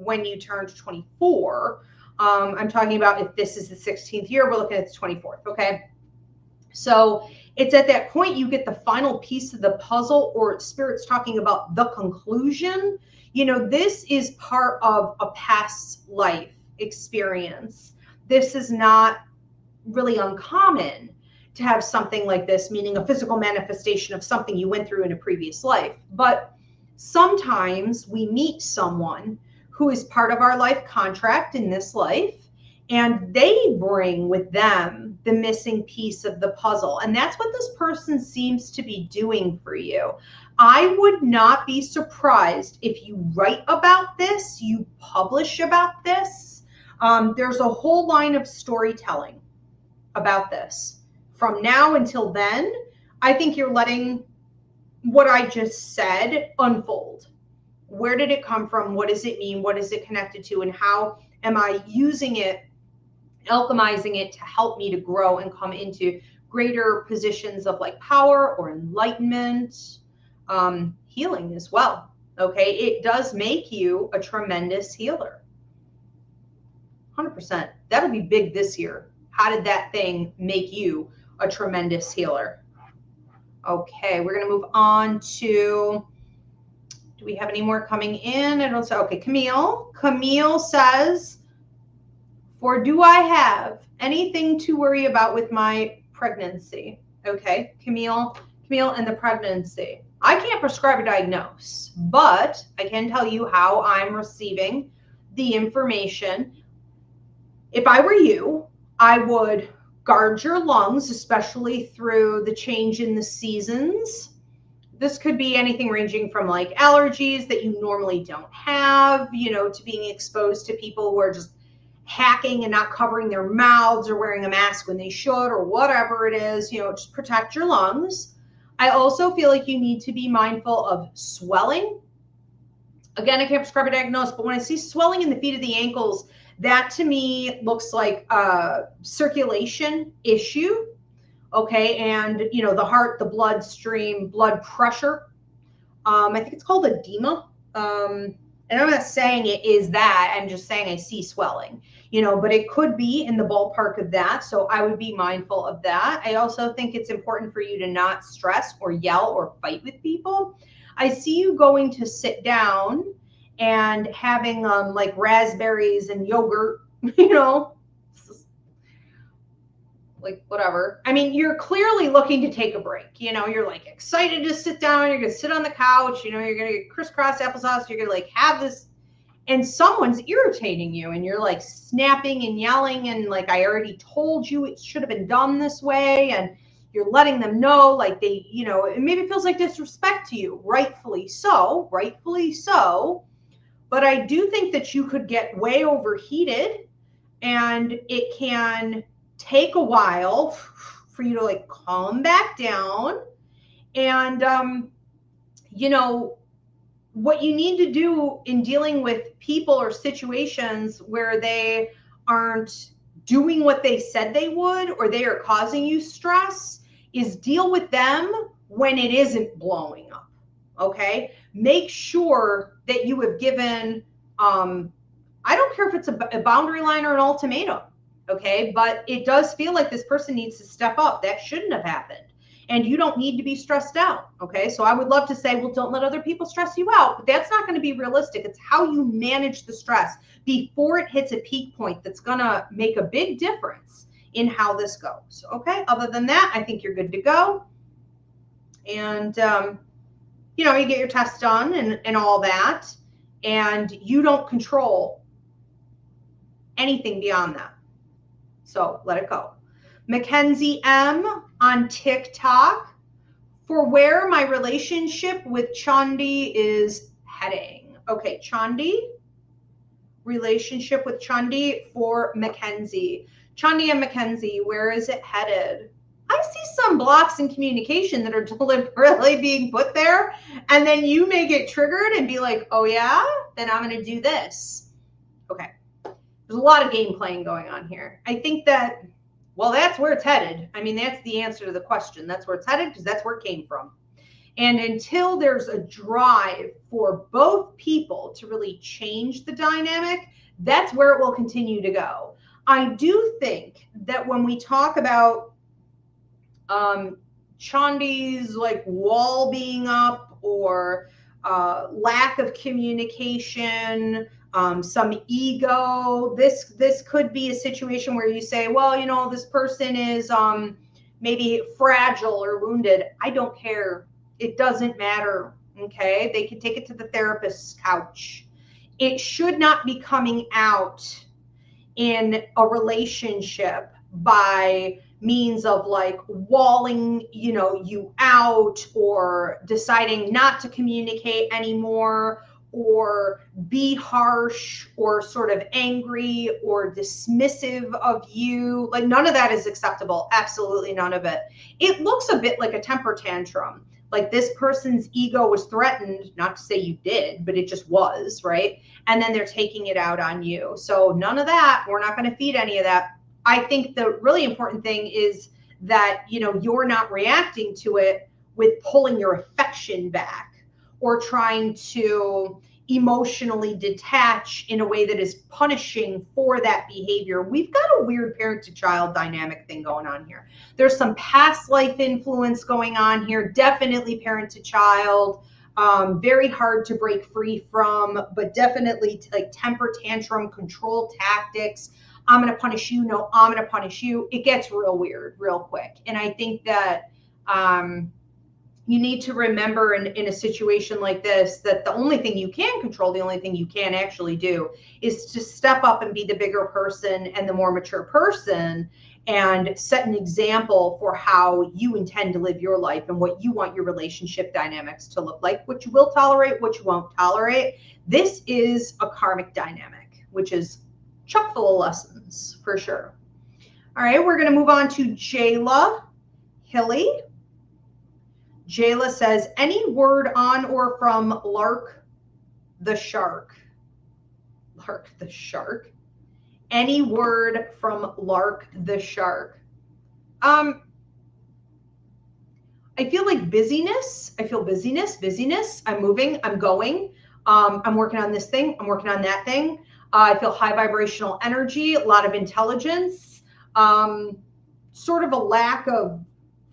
when you turn to 24. I'm talking about if this is the 16th year, we're looking at the 24th. Okay. So it's at that point you get the final piece of the puzzle, or Spirit's talking about the conclusion. You know, this is part of a past life experience. This is not really uncommon to have something like this, meaning a physical manifestation of something you went through in a previous life. But sometimes we meet someone who is part of our life contract in this life, and they bring with them the missing piece of the puzzle. And that's what this person seems to be doing for you. I would not be surprised if you write about this, you publish about this. There's a whole line of storytelling about this. From now until then, I think you're letting what I just said unfold. Where did it come from? What does it mean? What is it connected to? And how am I using it, alchemizing it to help me to grow and come into greater positions of like power or enlightenment, healing as well. Okay. It does make you a tremendous healer. 100%. That'll be big this year. How did that thing make you a tremendous healer? Okay. We're going to move on to, do we have any more coming in? I don't say, okay. Camille says, for do I have anything to worry about with my pregnancy? Okay, Camille and the pregnancy. I can't prescribe a diagnosis, but I can tell you how I'm receiving the information. If I were you, I would guard your lungs, especially through the change in the seasons. This could be anything ranging from like allergies that you normally don't have, you know, to being exposed to people who are just hacking and not covering their mouths or wearing a mask when they should, or whatever it is, you know, just protect your lungs. I also feel like you need to be mindful of swelling. Again, I can't prescribe a diagnosis, but when I see swelling in the feet of the ankles, that to me looks like a circulation issue. Okay. And, you know, the heart, the bloodstream, blood pressure. I think it's called edema. And I'm not saying it is that, I'm just saying I see swelling, you know, but it could be in the ballpark of that. So I would be mindful of that. I also think it's important for you to not stress or yell or fight with people. I see you going to sit down and having like raspberries and yogurt, you know, like whatever. I mean, you're clearly looking to take a break. You know, you're like excited to sit down. You're going to sit on the couch. You know, you're going to get crisscross applesauce. You're going to like have this, and someone's irritating you and you're like snapping and yelling. And like, I already told you it should have been done this way. And you're letting them know, like they, you know, it maybe feels like disrespect to you. Rightfully so. But I do think that you could get way overheated, and it can take a while for you to like calm back down. And, you know, what you need to do in dealing with people or situations where they aren't doing what they said they would, or they are causing you stress, is deal with them when it isn't blowing up. Okay. Make sure that you have given, I don't care if it's a boundary line or an ultimatum. Okay. But it does feel like this person needs to step up. That shouldn't have happened. And you don't need to be stressed out. Okay. So I would love to say, well, don't let other people stress you out, but that's not going to be realistic. It's how you manage the stress before it hits a peak point that's going to make a big difference in how this goes. Okay. Other than that, I think you're good to go. And, you know, you get your test done and all that, and you don't control anything beyond that. So let it go. Mackenzie M on TikTok, for where my relationship with Chandi is heading. Okay, Chandi, relationship with Chandi for Mackenzie. Chandi and Mackenzie, where is it headed? I see some blocks in communication that are deliberately being put there, and then you may get triggered and be like, oh yeah, then I'm going to do this. Okay. There's a lot of game playing going on here. I think that, well, that's where it's headed. I mean, that's the answer to the question. That's where it's headed because that's where it came from. And until there's a drive for both people to really change the dynamic, that's where it will continue to go. I do think that when we talk about Chandi's like wall being up, or lack of communication, some ego. This could be a situation where you say, well, you know, this person is maybe fragile or wounded. I don't care. It doesn't matter. Okay, they can take it to the therapist's couch. It should not be coming out in a relationship by means of like walling, you know, you out, or deciding not to communicate anymore, or be harsh, or sort of angry or dismissive of you. Like, none of that is acceptable. Absolutely none of it. It looks a bit like a temper tantrum. Like, this person's ego was threatened, not to say you did, but it just was, right? And then they're taking it out on you. So none of that. We're not going to feed any of that. I think the really important thing is that, you know, you're not reacting to it with pulling your affection back, or trying to emotionally detach in a way that is punishing for that behavior. We've got a weird parent to child dynamic thing going on here. There's some past life influence going on here, definitely parent to child. Very hard to break free from, but definitely like temper tantrum, control tactics. I'm going to punish you. No, I'm going to punish you. It gets real weird real quick. And I think that you need to remember in a situation like this, that the only thing you can control, the only thing you can actually do, is to step up and be the bigger person and the more mature person, and set an example for how you intend to live your life and what you want your relationship dynamics to look like, what you will tolerate, what you won't tolerate. This is a karmic dynamic, which is chock full of lessons for sure. All right, we're going to move on to Jayla Hilly. Jayla says, any word on or from Lark the Shark? Lark the Shark? Any word from Lark the Shark? I feel like busyness. I feel busyness. I'm moving, I'm going. I'm working on this thing. I'm working on that thing. I feel high vibrational energy, a lot of intelligence, sort of a lack of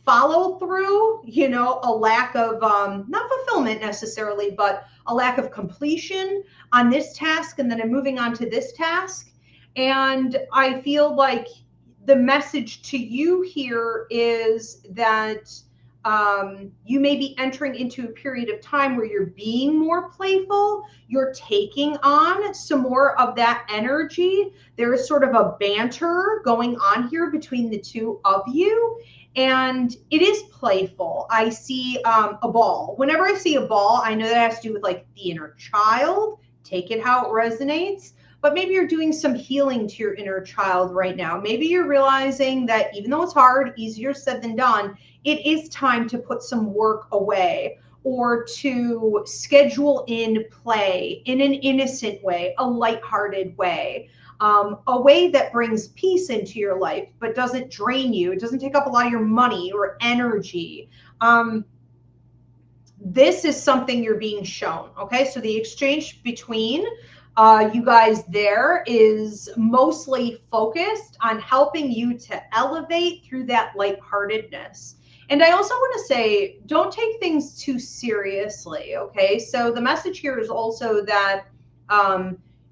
follow through, you know, a lack of, not fulfillment necessarily, but a lack of completion on this task. And then I'm moving on to this task. And I feel like the message to you here is that you may be entering into a period of time where you're being more playful. You're taking on some more of that energy. There is sort of a banter going on here between the two of you. And it is playful. I see a ball. Whenever I see a ball, I know that has to do with like the inner child. Take it how it resonates. But maybe you're doing some healing to your inner child right now. Maybe you're realizing that even though it's hard, easier said than done, it is time to put some work away, or to schedule in play in an innocent way, a lighthearted way, a way that brings peace into your life, but doesn't drain you. It doesn't take up a lot of your money or energy. This is something you're being shown. Okay, so the exchange between you guys there is mostly focused on helping you to elevate through that lightheartedness. And I also want to say, don't take things too seriously, okay? So the message here is also that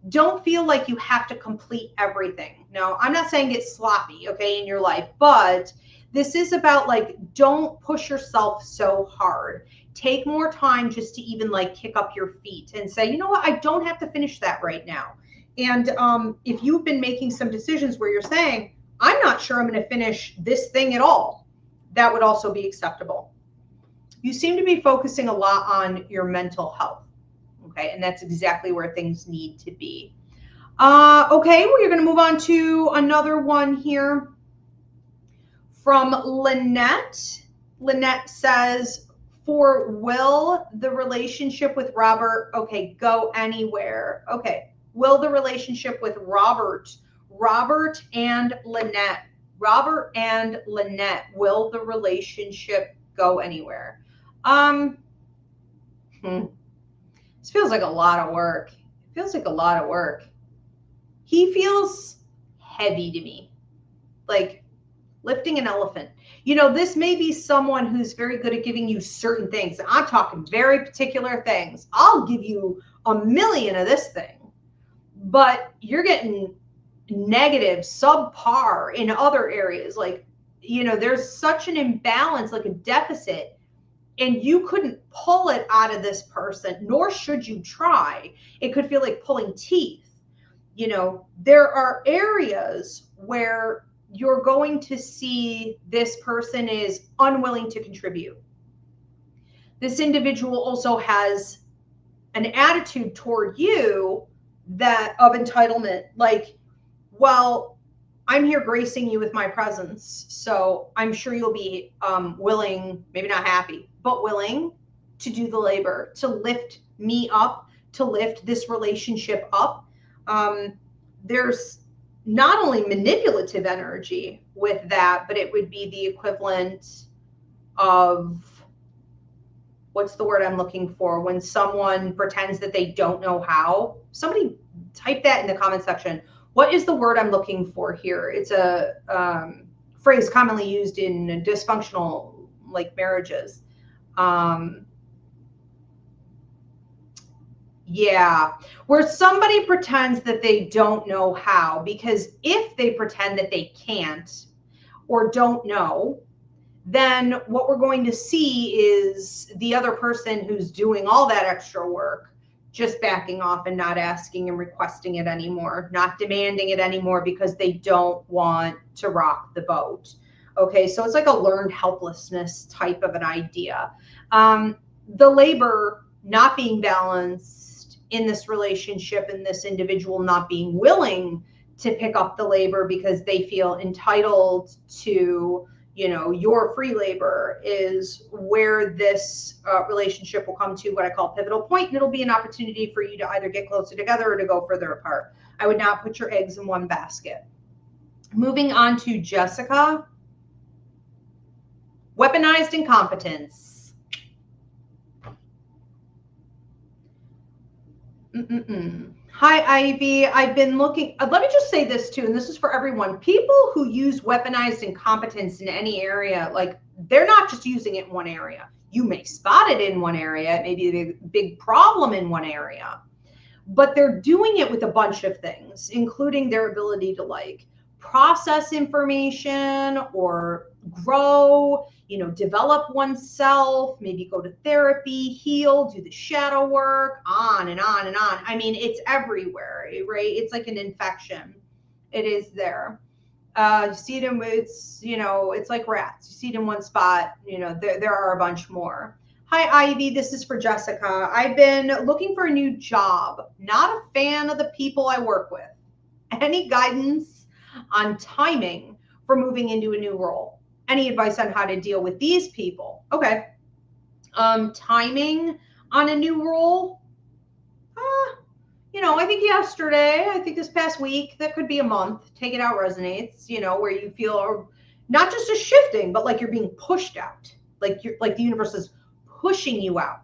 don't feel like you have to complete everything. Now, I'm not saying get sloppy, okay, in your life, but this is about like, don't push yourself so hard. Take more time just to even like kick up your feet and say, you know what, I don't have to finish that right now. And if you've been making some decisions where you're saying, I'm not sure I'm going to finish this thing at all, that would also be acceptable. You seem to be focusing a lot on your mental health. Okay, and that's exactly where things need to be. Okay, well, you're going to move on to another one here from Lynette. Lynette says, for Will, the relationship with Robert, okay, go anywhere. Okay, will the relationship with Robert and Lynette, will the relationship go anywhere? This feels like a lot of work. It feels like a lot of work. He feels heavy to me. Like, lifting an elephant. You know, this may be someone who's very good at giving you certain things. I'm talking very particular things. I'll give you a million of this thing, but you're getting negative, subpar in other areas. Like, you know, there's such an imbalance, like a deficit, and you couldn't pull it out of this person, nor should you try. It could feel like pulling teeth. You know, there are areas where you're going to see this person is unwilling to contribute. This individual also has an attitude toward you that of entitlement, like, well, I'm here gracing you with my presence, so I'm sure you'll be willing, maybe not happy, but willing to do the labor, to lift me up, to lift this relationship up. There's not only manipulative energy with that, but it would be the equivalent of, what's the word I'm looking for? When someone pretends that they don't know how. Somebody type that in the comment section. What is the word I'm looking for here? It's a phrase commonly used in dysfunctional, like, marriages. Yeah, where somebody pretends that they don't know how, because if they pretend that they can't or don't know, then what we're going to see is the other person who's doing all that extra work just backing off and not asking and requesting it anymore, not demanding it anymore because they don't want to rock the boat. Okay, so it's like a learned helplessness type of an idea. The labor not being balanced in this relationship, and this individual not being willing to pick up the labor because they feel entitled to, you know, your free labor, is where this relationship will come to what I call pivotal point, and it'll be an opportunity for you to either get closer together or to go further apart. I would not put your eggs in one basket. Moving on to Jessica. Weaponized incompetence. Hi, Ivy. I've been looking. Let me just say this too, and this is for everyone. People who use weaponized incompetence in any area, like, they're not just using it in one area. You may spot it in one area. It may be a big problem in one area, but they're doing it with a bunch of things, including their ability to, like, process information or grow, you know, develop oneself, maybe go to therapy, heal, do the shadow work, on and on and on. I mean, it's everywhere, right? It's like an infection. It is there. You see it in, it's, you know, it's like rats. You see it in one spot, you know, there are a bunch more. Hi, Ivy. This is for Jessica. I've been looking for a new job. Not a fan of the people I work with. Any guidance on timing for moving into a new role? Any advice on how to deal with these people? Okay. Timing on a new role? You know, I think yesterday, I think this past week, that could be a month. Take it out resonates, you know, where you feel not just a shifting, but like you're being pushed out. Like you're, like the universe is pushing you out.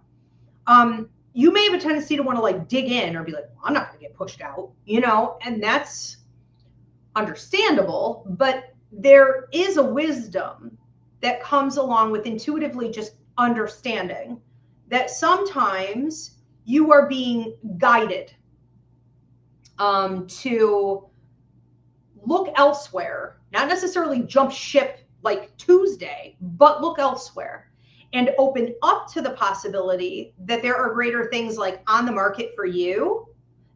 You may have a tendency to want to, like, dig in or be like, well, I'm not going to get pushed out, you know, and that's understandable, but there is a wisdom that comes along with intuitively just understanding that sometimes you are being guided to look elsewhere, not necessarily jump ship like Tuesday, but look elsewhere and open up to the possibility that there are greater things, like, on the market for you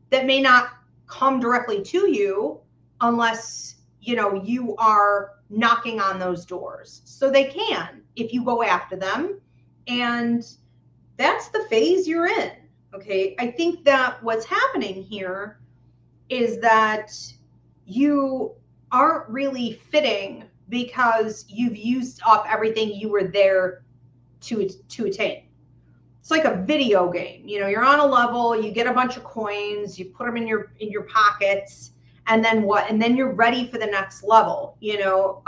that may not come directly to you unless, you know, you are knocking on those doors. So they can, if you go after them, and that's the phase you're in. Okay. I think that what's happening here is that you aren't really fitting because you've used up everything you were there to attain. It's like a video game. You know, you're on a level, you get a bunch of coins, you put them in your pockets, and then what? And then you're ready for the next level. You know,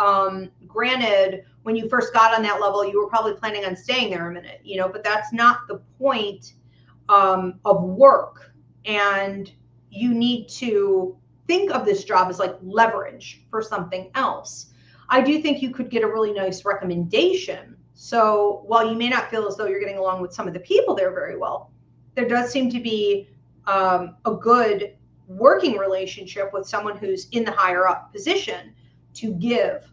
granted, when you first got on that level, you were probably planning on staying there a minute, you know, but that's not the point of work. And you need to think of this job as like leverage for something else. I do think you could get a really nice recommendation. So while you may not feel as though you're getting along with some of the people there very well, there does seem to be a good working relationship with someone who's in the higher up position to give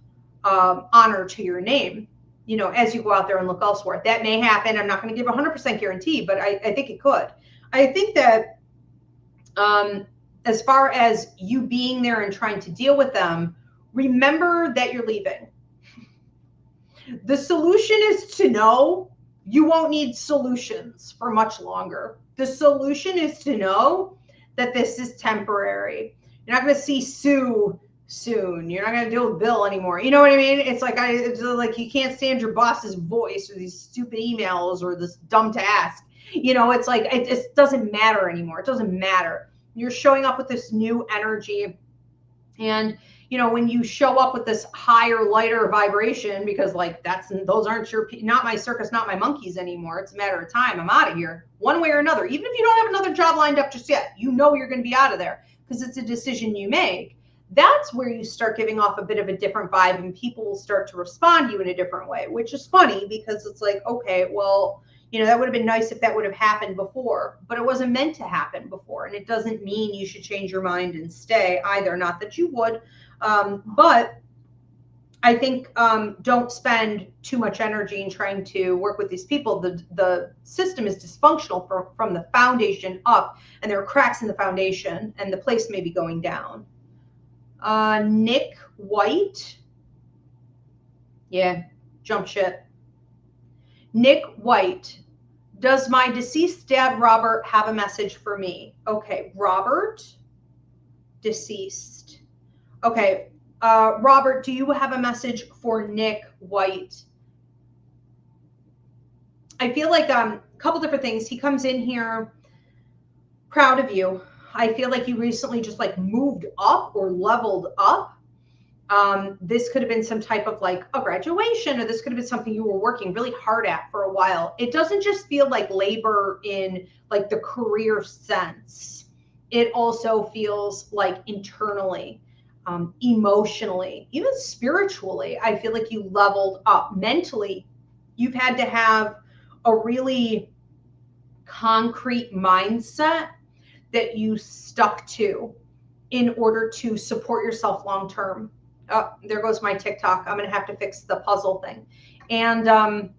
honor to your name, you know, as you go out there and look elsewhere. That may happen. I'm not going to give 100% guarantee, but I think it could. I think that as far as you being there and trying to deal with them, remember that you're leaving. The solution is to know you won't need solutions for much longer. The solution is to know that this is temporary. You're not going to see Sue soon. You're not going to deal with Bill anymore. You know what I mean? It's like you can't stand your boss's voice or these stupid emails or this dumb task. You know, it's like it just doesn't matter anymore. It doesn't matter. You're showing up with this new energy. And, you know, when you show up with this higher, lighter vibration, because like those aren't not my circus, not my monkeys anymore. It's a matter of time. I'm out of here one way or another. Even if you don't have another job lined up just yet, you know you're going to be out of there because it's a decision you make. That's where you start giving off a bit of a different vibe and people will start to respond to you in a different way, which is funny because it's like, okay, well, you know, that would have been nice if that would have happened before, but it wasn't meant to happen before. And it doesn't mean you should change your mind and stay either. Not that you would, but I think don't spend too much energy in trying to work with these people. The system is dysfunctional from the foundation up, and there are cracks in the foundation, and the place may be going down. Nick White. Yeah, jump ship. Nick White. Does my deceased dad, Robert, have a message for me? Okay, Robert, deceased. Okay, Robert, do you have a message for Nick White? I feel like a couple different things. He comes in here proud of you. I feel like you recently just like moved up or leveled up. This could have been some type of like a graduation, or this could have been something you were working really hard at for a while. It doesn't just feel like labor in like the career sense. It also feels like internally, emotionally, even spiritually. I feel like you leveled up mentally. You've had to have a really concrete mindset that you stuck to in order to support yourself long term. Oh, there goes my TikTok. I'm going to have to fix the puzzle thing. And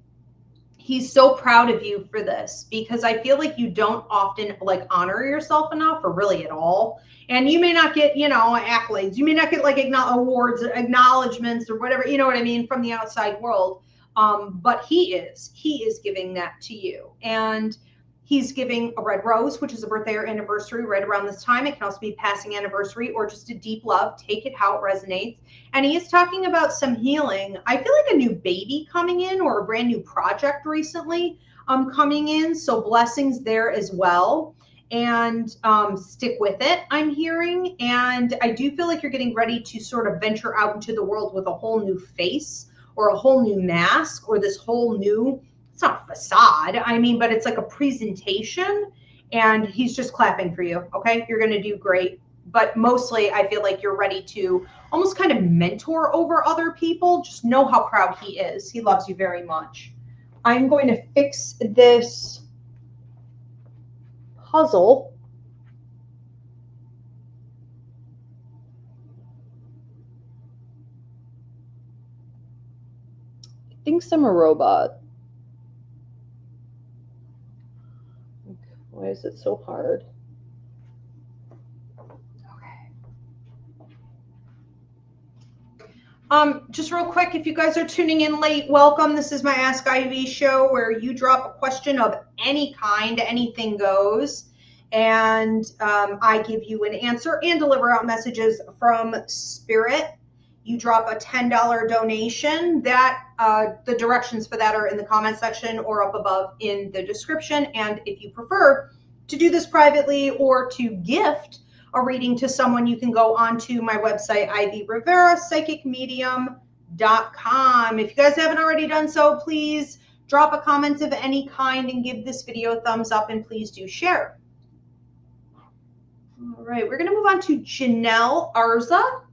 he's so proud of you for this because I feel like you don't often like honor yourself enough or really at all. And you may not get, you know, accolades. You may not get like awards, acknowledgments or whatever, you know what I mean, from the outside world. But he is giving that to you. And he's giving a red rose, which is a birthday or anniversary right around this time. It can also be passing anniversary or just a deep love. Take it how it resonates. And he is talking about some healing. I feel like a new baby coming in or a brand new project recently coming in. So blessings there as well. And stick with it, I'm hearing. And I do feel like you're getting ready to sort of venture out into the world with a whole new face or a whole new mask or this whole new, it's not a facade, I mean, but it's like a presentation, and he's just clapping for you. Okay, you're going to do great. But mostly I feel like you're ready to almost kind of mentor over other people. Just know how proud he is. He loves you very much. I'm going to fix this puzzle. He thinks I'm a robot. Why is it so hard? Okay. Just real quick, if you guys are tuning in late, welcome. This is my Ask Ivy show where you drop a question of any kind, anything goes, and I give you an answer and deliver out messages from Spirit. You drop a $10 donation. That the directions for that are in the comment section or up above in the description. And if you prefer to do this privately or to gift a reading to someone, you can go onto my website, Ivy Rivera Psychic Medium.com. If you guys haven't already done so, please drop a comment of any kind and give this video a thumbs up, and please do share. All right, we're going to move on to Janelle Arza.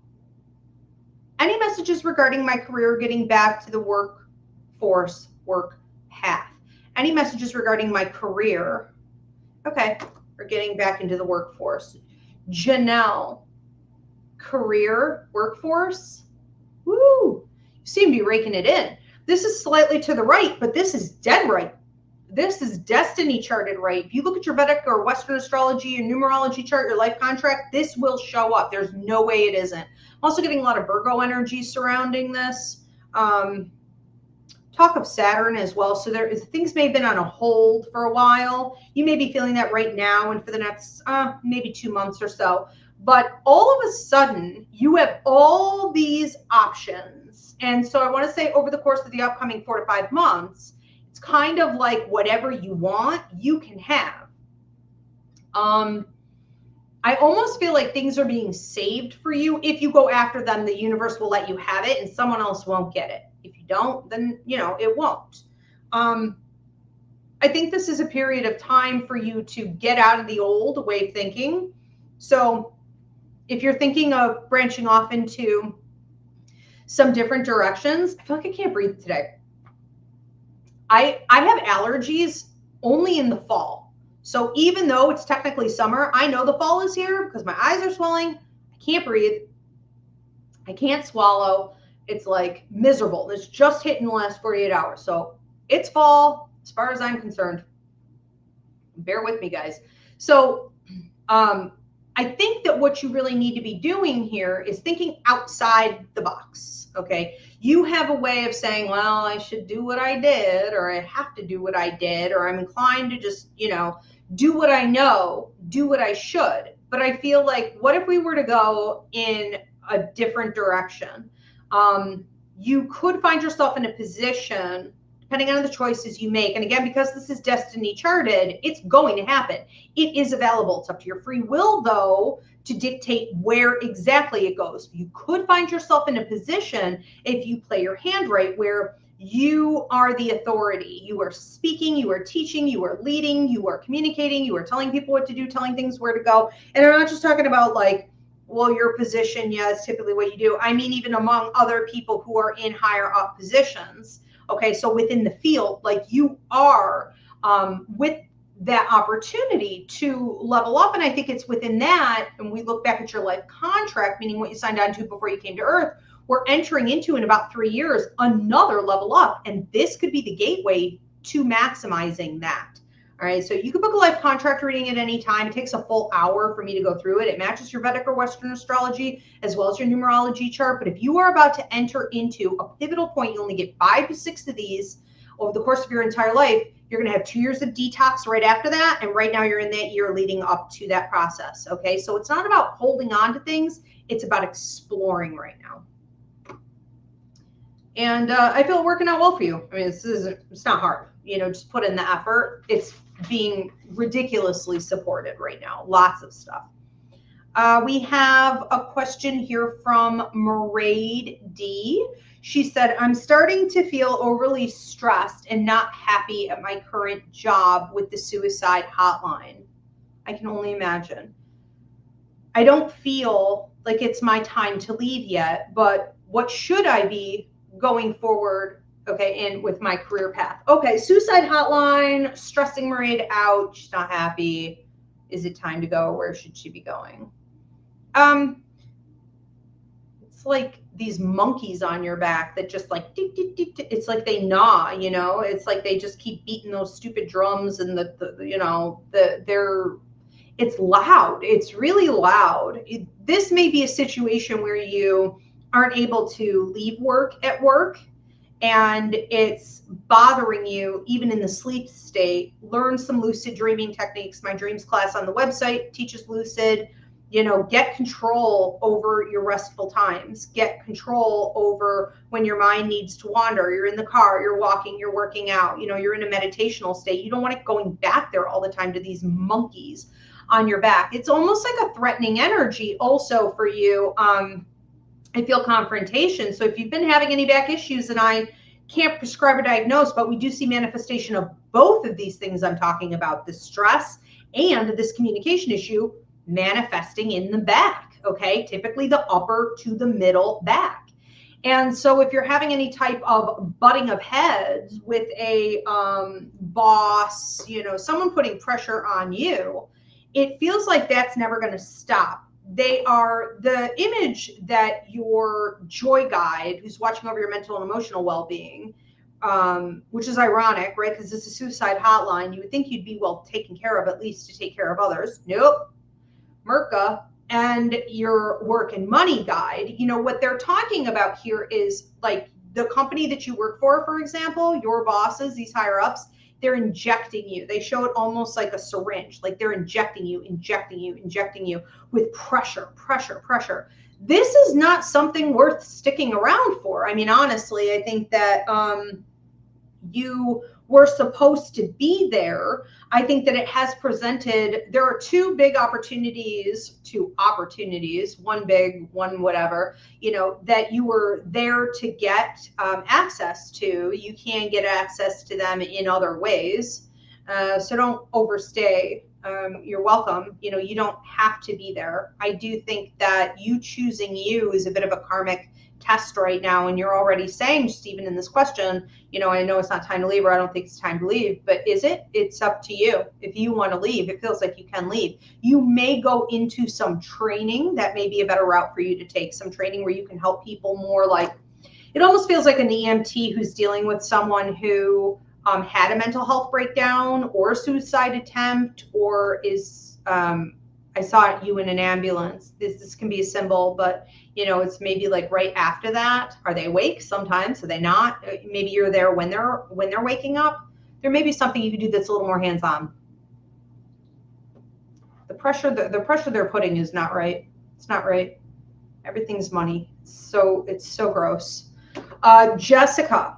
Any messages regarding my career getting back to the workforce, work path? Any messages regarding my career? Okay, we're getting back into the workforce. Janelle, career, workforce. Woo, you seem to be raking it in. This is slightly to the right, but this is dead right. This is destiny charted right. If you look at your Vedic or Western astrology, your numerology chart, your life contract, this will show up. There's no way it isn't. I'm also getting a lot of Virgo energy surrounding this. Talk of Saturn as well. So things may have been on a hold for a while. You may be feeling that right now and for the next maybe 2 months or so. But all of a sudden, you have all these options. And so I want to say over the course of the upcoming 4 to 5 months, it's kind of like whatever you want, you can have. I almost feel like things are being saved for you. If you go after them, the universe will let you have it and someone else won't get it. If you don't, then, it won't. I think this is a period of time for you to get out of the old way of thinking. So if you're thinking of branching off into some different directions, I feel like I can't breathe today. I have allergies only in the fall. So even though it's technically summer, I know the fall is here because my eyes are swelling. I can't breathe. I can't swallow. It's like miserable. It's just hit in the last 48 hours. So it's fall as far as I'm concerned. Bear with me, guys. So I think that what you really need to be doing here is thinking outside the box, okay? You have a way of saying, well, I should do what I did, or I have to do what I did, or I'm inclined to just, do what I know, do what I should. But I feel like, what if we were to go in a different direction? You could find yourself in a position, depending on the choices you make. And again, because this is destiny charted, it's going to happen. It is available. It's up to your free will, though, to dictate where exactly it goes. You could find yourself in a position, if you play your hand right, where you are the authority. You are speaking, you are teaching, you are leading, you are communicating, you are telling people what to do, telling things where to go. And I'm not just talking about like, well, your position, yeah, it's typically what you do. I mean, even among other people who are in higher up positions. Okay, so within the field, like you are with that opportunity to level up. And I think it's within that, and we look back at your life contract, meaning what you signed on to before you came to Earth, we're entering into, in about 3 years, another level up. And this could be the gateway to maximizing that. All right, so you can book a life contract reading at any time. It takes a full hour for me to go through it. It matches your Vedic or Western astrology as well as your numerology chart. But if you are about to enter into a pivotal point, you only get 5 to 6 of these over the course of your entire life. You're going to have 2 years of detox right after that. And right now you're in that year leading up to that process. Okay, so it's not about holding on to things. It's about exploring right now. And I feel it working out well for you. I mean, it's not hard. Just put in the effort. It's being ridiculously supported right now. Lots of stuff. We have a question here from Maraid D. She said, I'm starting to feel overly stressed and not happy at my current job with the suicide hotline. I can only imagine. I don't feel like it's my time to leave yet, but what should I be going forward, okay, and with my career path? Okay, suicide hotline, stressing Maraid out, she's not happy. Is it time to go? Where should she be going? It's like these monkeys on your back that just like, it's like they gnaw, it's like they just keep beating those stupid drums, and it's loud. It's really loud. This may be a situation where you aren't able to leave work at work, and it's bothering you even in the sleep state. Learn some lucid dreaming techniques. My dreams class on the website teaches lucid. Get control over your restful times. Get control over when your mind needs to wander. You're in the car, you're walking, you're working out, you're in a meditational state. You don't want it going back there all the time to these monkeys on your back. It's almost like a threatening energy also for you. I feel confrontation. So if you've been having any back issues, and I can't prescribe or diagnose, but we do see manifestation of both of these things I'm talking about, the stress and this communication issue manifesting in the back, okay? Typically the upper to the middle back. And so if you're having any type of butting of heads with a boss, you know, someone putting pressure on you, it feels like that's never going to stop. They are the image that your joy guide, who's watching over your mental and emotional well-being, which is ironic, right? Because it's a suicide hotline. You would think you'd be well taken care of, at least to take care of others. Nope. Merca and your work and money guide, you know, what they're talking about here is like the company that you work for example, your bosses, these higher ups, they're injecting you. They show it almost like a syringe, like they're injecting you with pressure. This is not something worth sticking around for. I mean, honestly, I think that you were supposed to be there. I think that it has presented, there are two opportunities, one big, one whatever, you know, that you were there to get access to. You can get access to them in other ways. So don't overstay. You're welcome. You know, you don't have to be there. I do think that you choosing you is a bit of a karmic test right now. And you're already saying, just even in this question, you know, I know it's not time to leave, or I don't think it's time to leave, but is it? It's up to you. If you want to leave, it feels like you can leave. You may go into some training that may be a better route for you to take, some training where you can help people more. Like, it almost feels like an EMT who's dealing with someone who had a mental health breakdown or a suicide attempt, or is, I saw you in an ambulance. This can be a symbol, but you know, it's maybe like right after that. Are they awake? Sometimes. Are they not? Maybe you're there when they're waking up. There may be something you can do that's a little more hands-on. The pressure they're putting is not right. It's not right. Everything's money. So it's so gross. Jessica,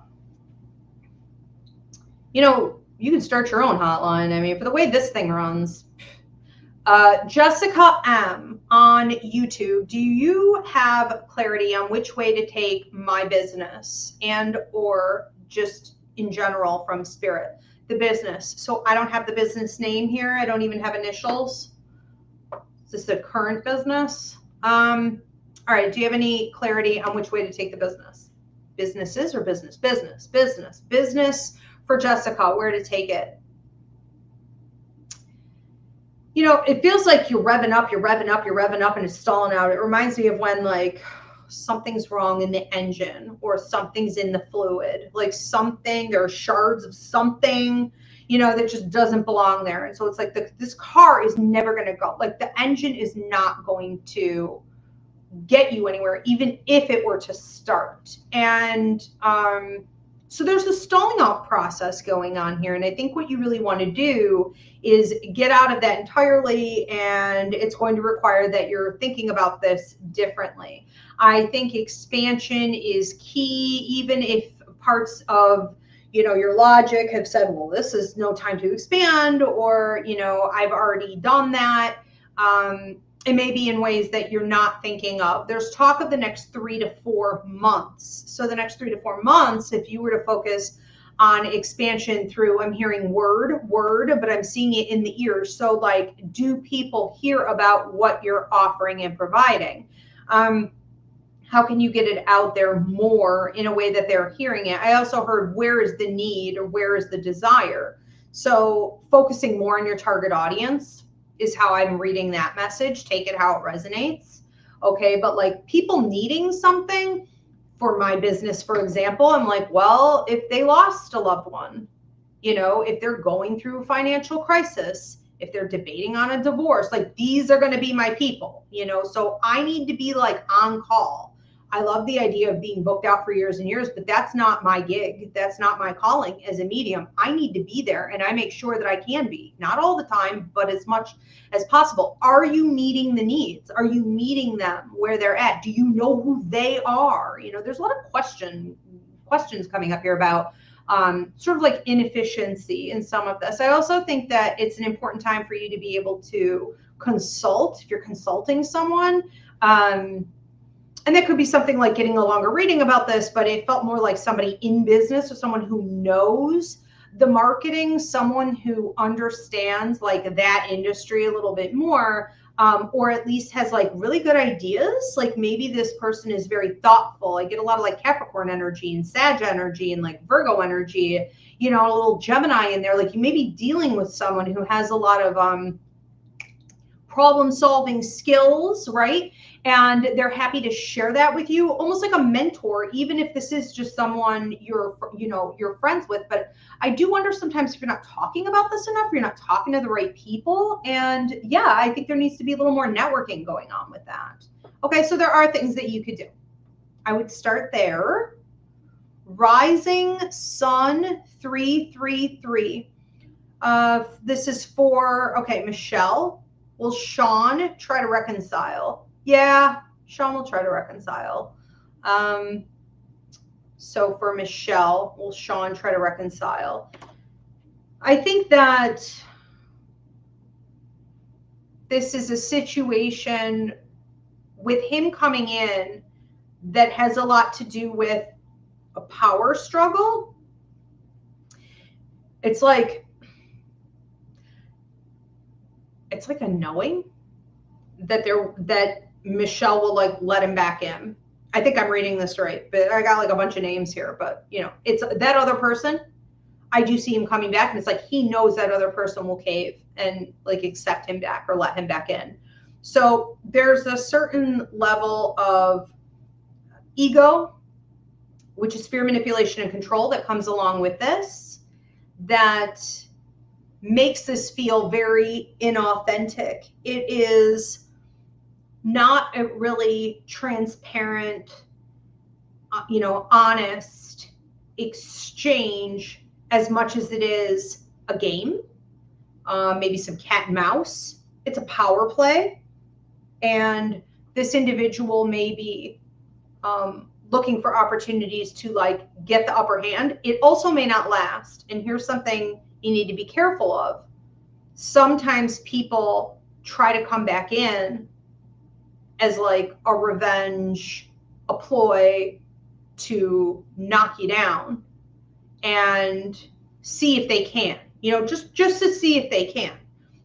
you know, you can start your own hotline. I mean, for the way this thing runs. Jessica M on YouTube, do you have clarity on which way to take my business, and or just in general from spirit? The business. So I don't have the business name here. I don't even have initials. Is this a current business? All right. Do you have any clarity on which way to take the business? Businesses or business? Business for Jessica, where to take it? You know, it feels like you're revving up, and it's stalling out. It reminds me of when like something's wrong in the engine, or something's in the fluid, like there are shards of something, you know, that just doesn't belong there. And so it's like this car is never going to go, like the engine is not going to get you anywhere, even if it were to start. And so there's a stalling out process going on here. And I think what you really want to do is get out of that entirely. And it's going to require that you're thinking about this differently. I think expansion is key, even if parts of, you know, your logic have said, well, this is no time to expand, or, you know, I've already done that. It may be in ways that you're not thinking of. There's talk of the next 3 to 4 months. So the next 3 to 4 months, if you were to focus on expansion through, I'm hearing word, but I'm seeing it in the ears. So like, do people hear about what you're offering and providing? How can you get it out there more in a way that they're hearing it? I also heard, where is the need, or where is the desire? So focusing more on your target audience is how I'm reading that message. Take it how it resonates. Okay. But like, people needing something for my business, for example, I'm like, well, if they lost a loved one, you know, if they're going through a financial crisis, if they're debating on a divorce, like, these are going to be my people, you know, so I need to be like on call. I love the idea of being booked out for years and years, but that's not my gig. That's not my calling as a medium. I need to be there, and I make sure that I can be, not all the time, but as much as possible. Are you meeting the needs? Are you meeting them where they're at? Do you know who they are? You know, there's a lot of questions coming up here about sort of like inefficiency in some of this. I also think that it's an important time for you to be able to consult if you're consulting someone. And that could be something like getting a longer reading about this, but it felt more like somebody in business, or someone who knows the marketing, someone who understands like that industry a little bit more. or at least has like really good ideas. Like maybe this person is very thoughtful. I get a lot of like Capricorn energy and Sag energy and like Virgo energy, you know, a little Gemini in there. Like you may be dealing with someone who has a lot of problem solving skills, right? And they're happy to share that with you, almost like a mentor, even if this is just someone you're friends with. But I do wonder sometimes if you're not talking about this enough, you're not talking to the right people. And yeah, I think there needs to be a little more networking going on with that. Okay, so there are things that you could do. I would start there. Rising Sun 333. This is for, okay, Michelle. Will Sean try to reconcile? Yeah, Sean will try to reconcile. So for Michelle, will Sean try to reconcile? I think that this is a situation with him coming in that has a lot to do with a power struggle. It's like a knowing that Michelle will like let him back in. I think I'm reading this right, but I got like a bunch of names here, but you know, it's that other person. I do see him coming back, and it's like he knows that other person will cave and like accept him back or let him back in. So there's a certain level of ego, which is fear, manipulation, and control that comes along with this, that makes this feel very inauthentic. It is not a really transparent, honest exchange as much as it is a game, maybe some cat and mouse. It's a power play. And this individual may be looking for opportunities to like get the upper hand. It also may not last. And here's something you need to be careful of. Sometimes people try to come back in as like a revenge, a ploy to knock you down and see if they can, just to see if they can,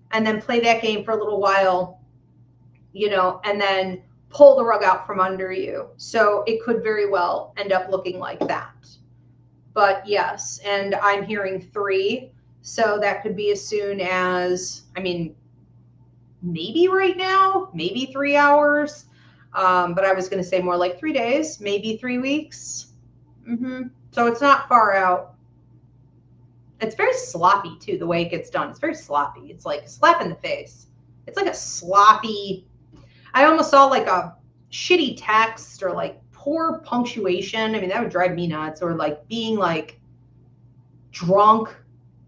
and then play that game for a little while, and then pull the rug out from under you. So it could very well end up looking like that. But yes, and I'm hearing 3. So that could be as soon as, maybe right now, maybe 3 hours. But I was going to say more like 3 days, maybe 3 weeks. So it's not far out. It's very sloppy too, the way it gets done. It's very sloppy. It's like a slap in the face. It's like a sloppy, I almost saw like a shitty text or like poor punctuation. That would drive me nuts. Or like being like drunk.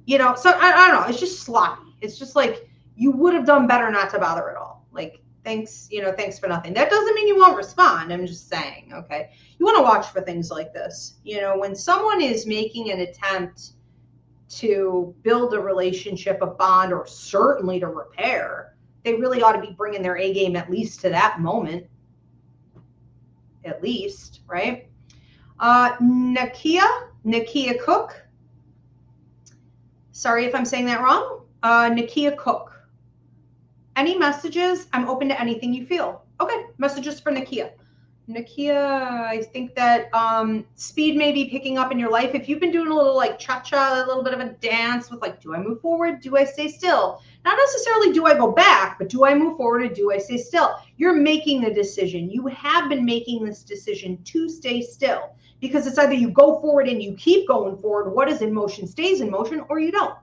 So I don't know. It's just sloppy. It's just like you would have done better not to bother at all. Like, thanks, thanks for nothing. That doesn't mean you won't respond. I'm just saying, okay? You want to watch for things like this. When someone is making an attempt to build a relationship, a bond, or certainly to repair, they really ought to be bringing their A game at least to that moment. At least, right? Nakia Cook. Sorry if I'm saying that wrong. Nakia Cook. Any messages? I'm open to anything you feel. Okay, messages for Nakia. Nakia, I think that speed may be picking up in your life. If you've been doing a little like cha-cha, a little bit of a dance with like, do I move forward? Do I stay still? Not necessarily do I go back, but do I move forward or do I stay still? You're making the decision. You have been making this decision to stay still, because it's either you go forward and you keep going forward, what is in motion stays in motion, or you don't.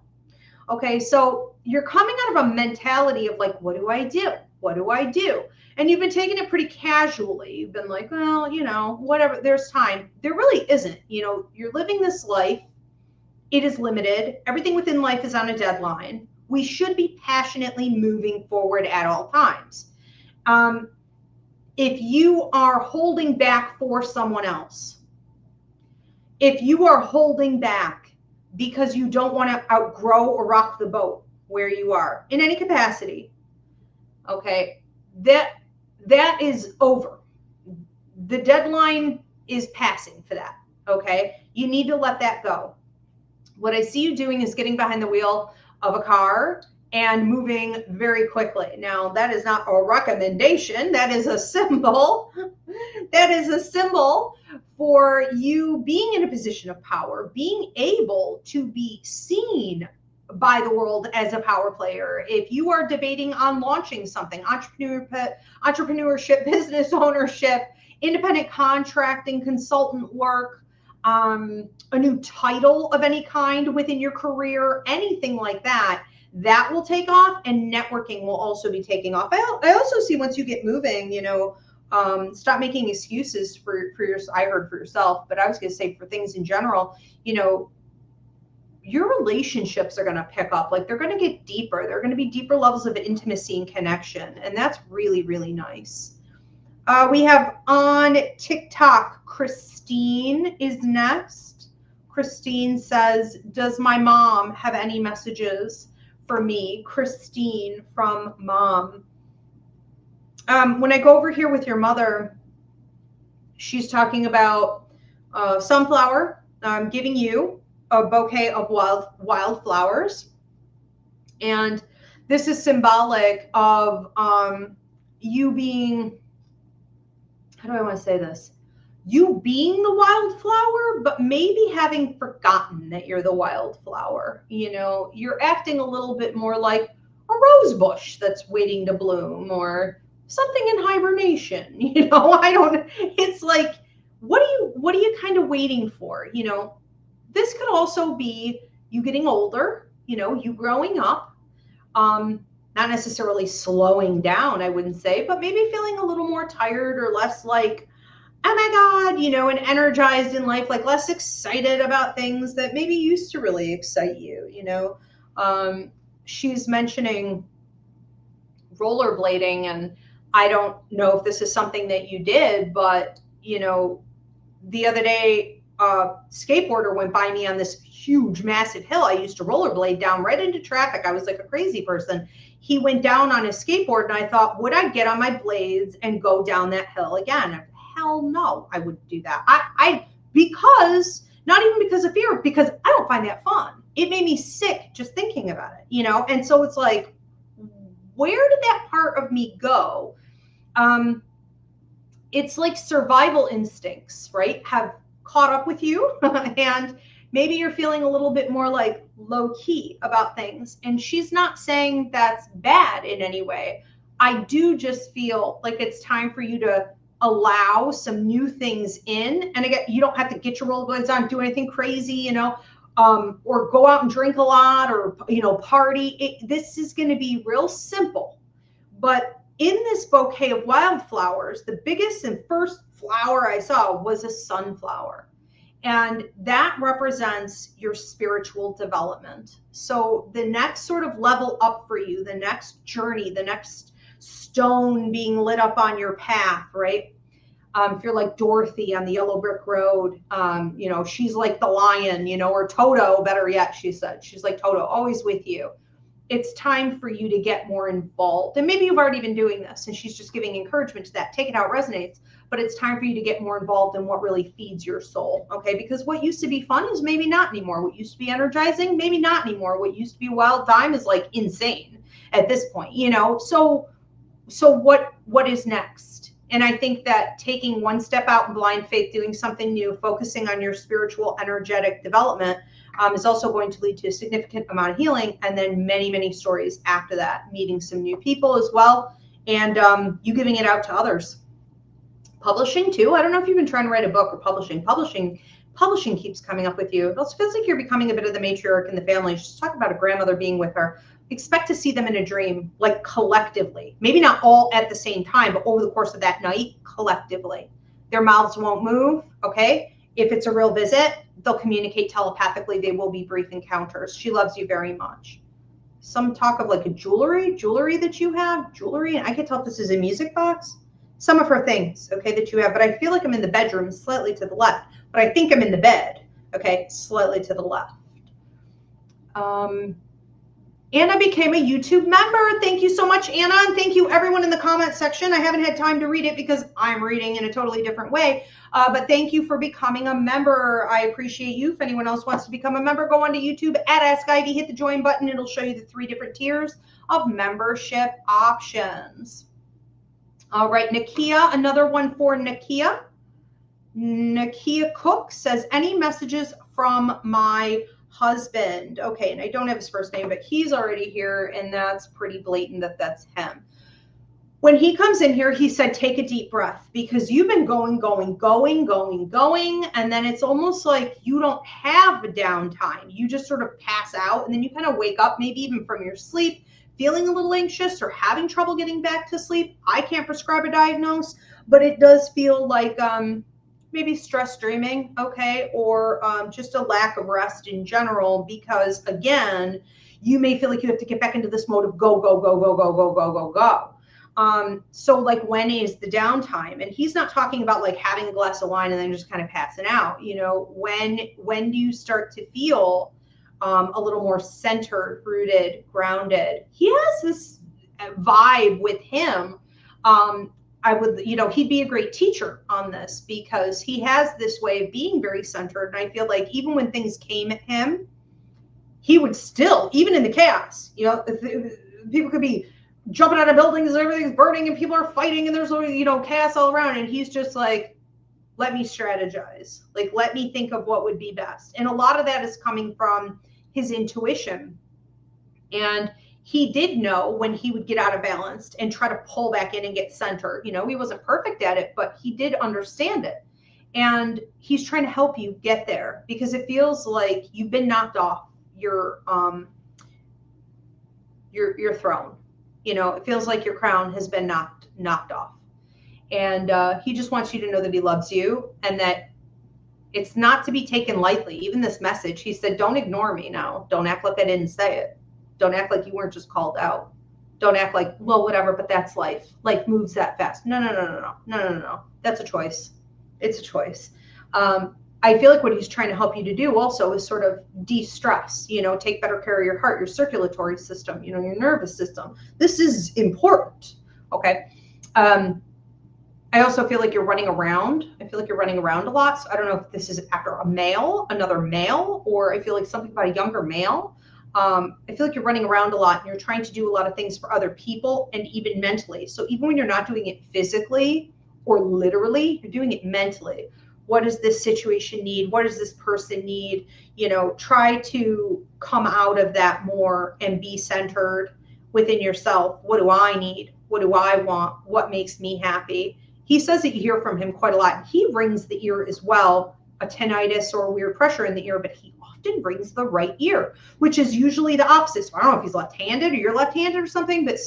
Okay, so you're coming out of a mentality of like, what do I do? What do I do? And you've been taking it pretty casually. You've been like, well, whatever, there's time. There really isn't. You're living this life. It is limited. Everything within life is on a deadline. We should be passionately moving forward at all times. If you are holding back for someone else, if you are holding back because you don't want to outgrow or rock the boat where you are in any capacity, okay, that is over. The deadline is passing for that, okay? You need to let that go. What I see you doing is getting behind the wheel of a car and moving very quickly. Now, that is not a recommendation. That is a symbol. That is a symbol for you being in a position of power, being able to be seen by the world as a power player. If you are debating on launching something, entrepreneurship, business ownership, independent contracting, consultant work, a new title of any kind within your career, anything like that, that will take off, and networking will also be taking off. I also see once you get moving, you know, stop making excuses for your, I heard for yourself, but I was going to say for things in general, you know, your relationships are going to pick up. Like, they're going to get deeper. They're going to be deeper levels of intimacy and connection. And that's really, really nice. We have on TikTok, Christine is next. Christine says, does my mom have any messages for me? Christine from Mom. When I go over here with your mother, she's talking about sunflower. I'm giving you a bouquet of wildflowers. And this is symbolic of you being, how do I want to say this? You being the wildflower, but maybe having forgotten that you're the wildflower. You know, you're acting a little bit more like a rose bush that's waiting to bloom, or something in hibernation. You know, I don't, it's like, what are you kind of waiting for? You know, this could also be you getting older, you know, you growing up, not necessarily slowing down, I wouldn't say, but maybe feeling a little more tired or less like, oh my God, you know, and energized in life, like less excited about things that maybe used to really excite you, you know. She's mentioning rollerblading, and I don't know if this is something that you did, but, you know, the other day, a skateboarder went by me on this huge, massive hill. I used to rollerblade down right into traffic. I was like a crazy person. He went down on his skateboard, and I thought, would I get on my blades and go down that hill again? Hell no, I wouldn't do that. Because, not even because of fear, because I don't find that fun. It made me sick just thinking about it, you know? And so it's like, where did that part of me go? It's like survival instincts, right, have caught up with you, and maybe you're feeling a little bit more like low key about things. And she's not saying that's bad in any way. I do just feel like it's time for you to allow some new things in. And again, you don't have to get your rollerblades on, do anything crazy, you know, or go out and drink a lot, or, you know, party. This is going to be real simple. But in this bouquet of wildflowers, the biggest and first flower I saw was a sunflower. And that represents your spiritual development. So the next sort of level up for you, the next journey, the next stone being lit up on your path, right? If you're like Dorothy on the yellow brick road, you know, she's like the lion, you know, or Toto, better yet, she said. She's like Toto, always with you. It's time for you to get more involved. And maybe you've already been doing this, and she's just giving encouragement to that. Take it how it resonates. But it's time for you to get more involved in what really feeds your soul, okay? Because what used to be fun is maybe not anymore. What used to be energizing, maybe not anymore. What used to be wild time is like insane at this point, you know? So what is next? And I think that taking one step out in blind faith, doing something new, focusing on your spiritual, energetic development is also going to lead to a significant amount of healing, and then many, many stories after that, meeting some new people as well, and you giving it out to others. Publishing too. I don't know if you've been trying to write a book or publishing. Publishing keeps coming up with you. It also feels like you're becoming a bit of the matriarch in the family. She's talking about a grandmother being with her. Expect to see them in a dream, like collectively. Maybe not all at the same time, but over the course of that night, collectively. Their mouths won't move, okay? If it's a real visit, they'll communicate telepathically. They will be brief encounters. She loves you very much. Some talk of like a jewelry that you have, and I can tell if this is a music box. Some of her things, okay, that you have, but I feel like I'm in the bedroom slightly to the left, but I think I'm in the bed, okay, slightly to the left. Anna became a YouTube member. Thank you so much, Anna. And thank you everyone in the comment section. I haven't had time to read it because I'm reading in a totally different way. But thank you for becoming a member. I appreciate you. If anyone else wants to become a member, go onto YouTube at Ask Ivy, hit the join button. It'll show you the 3 different tiers of membership options. All right, Nakia, another one for Nakia. Nakia Cook says, any messages from my husband? Okay, and I don't have his first name, but he's already here, and that's pretty blatant that that's him. When he comes in here, he said, take a deep breath, because you've been going, and then it's almost like you don't have a downtime. You just sort of pass out, and then you kind of wake up, maybe even from your sleep, feeling a little anxious or having trouble getting back to sleep. I can't prescribe a diagnose, but it does feel like maybe stress dreaming, okay, or just a lack of rest in general, because again, you may feel like you have to get back into this mode of go. So like, when is the downtime? And he's not talking about like having a glass of wine and then just kind of passing out. You know, when do you start to feel a little more centered, rooted, grounded? He has this vibe with him. I would, you know, he'd be a great teacher on this, because he has this way of being very centered. And I feel like even when things came at him, he would still, even in the chaos, you know, people could be jumping out of buildings and everything's burning and people are fighting and there's, you know, chaos all around. And he's just like, let me strategize. Like, let me think of what would be best. And a lot of that is coming from his intuition. And he did know when he would get out of balance and try to pull back in and get centered. You know, he wasn't perfect at it, but he did understand it. And he's trying to help you get there, because it feels like you've been knocked off your throne. You know, it feels like your crown has been knocked off. And he just wants you to know that he loves you, and that it's not to be taken lightly. Even this message, he said, don't ignore me now. Don't act like I didn't say it. Don't act like you weren't just called out. Don't act like, well, whatever, but that's life. Life moves that fast. No. That's a choice. It's a choice. I feel like what he's trying to help you to do also is sort of de-stress, you know, take better care of your heart, your circulatory system, you know, your nervous system. This is important. Okay. I also feel like you're running around. I feel like you're running around a lot. So I don't know if this is after another male, or I feel like something about a younger male. I feel like you're running around a lot and you're trying to do a lot of things for other people, and even mentally. So even when you're not doing it physically or literally, you're doing it mentally. What does this situation need? What does this person need? You know, try to come out of that more and be centered within yourself. What do I need? What do I want? What makes me happy? He says that you hear from him quite a lot. He rings the ear as well, a tinnitus or weird pressure in the ear, but he often brings the right ear, which is usually the opposite. So I don't know if he's left-handed or you're left-handed or something, but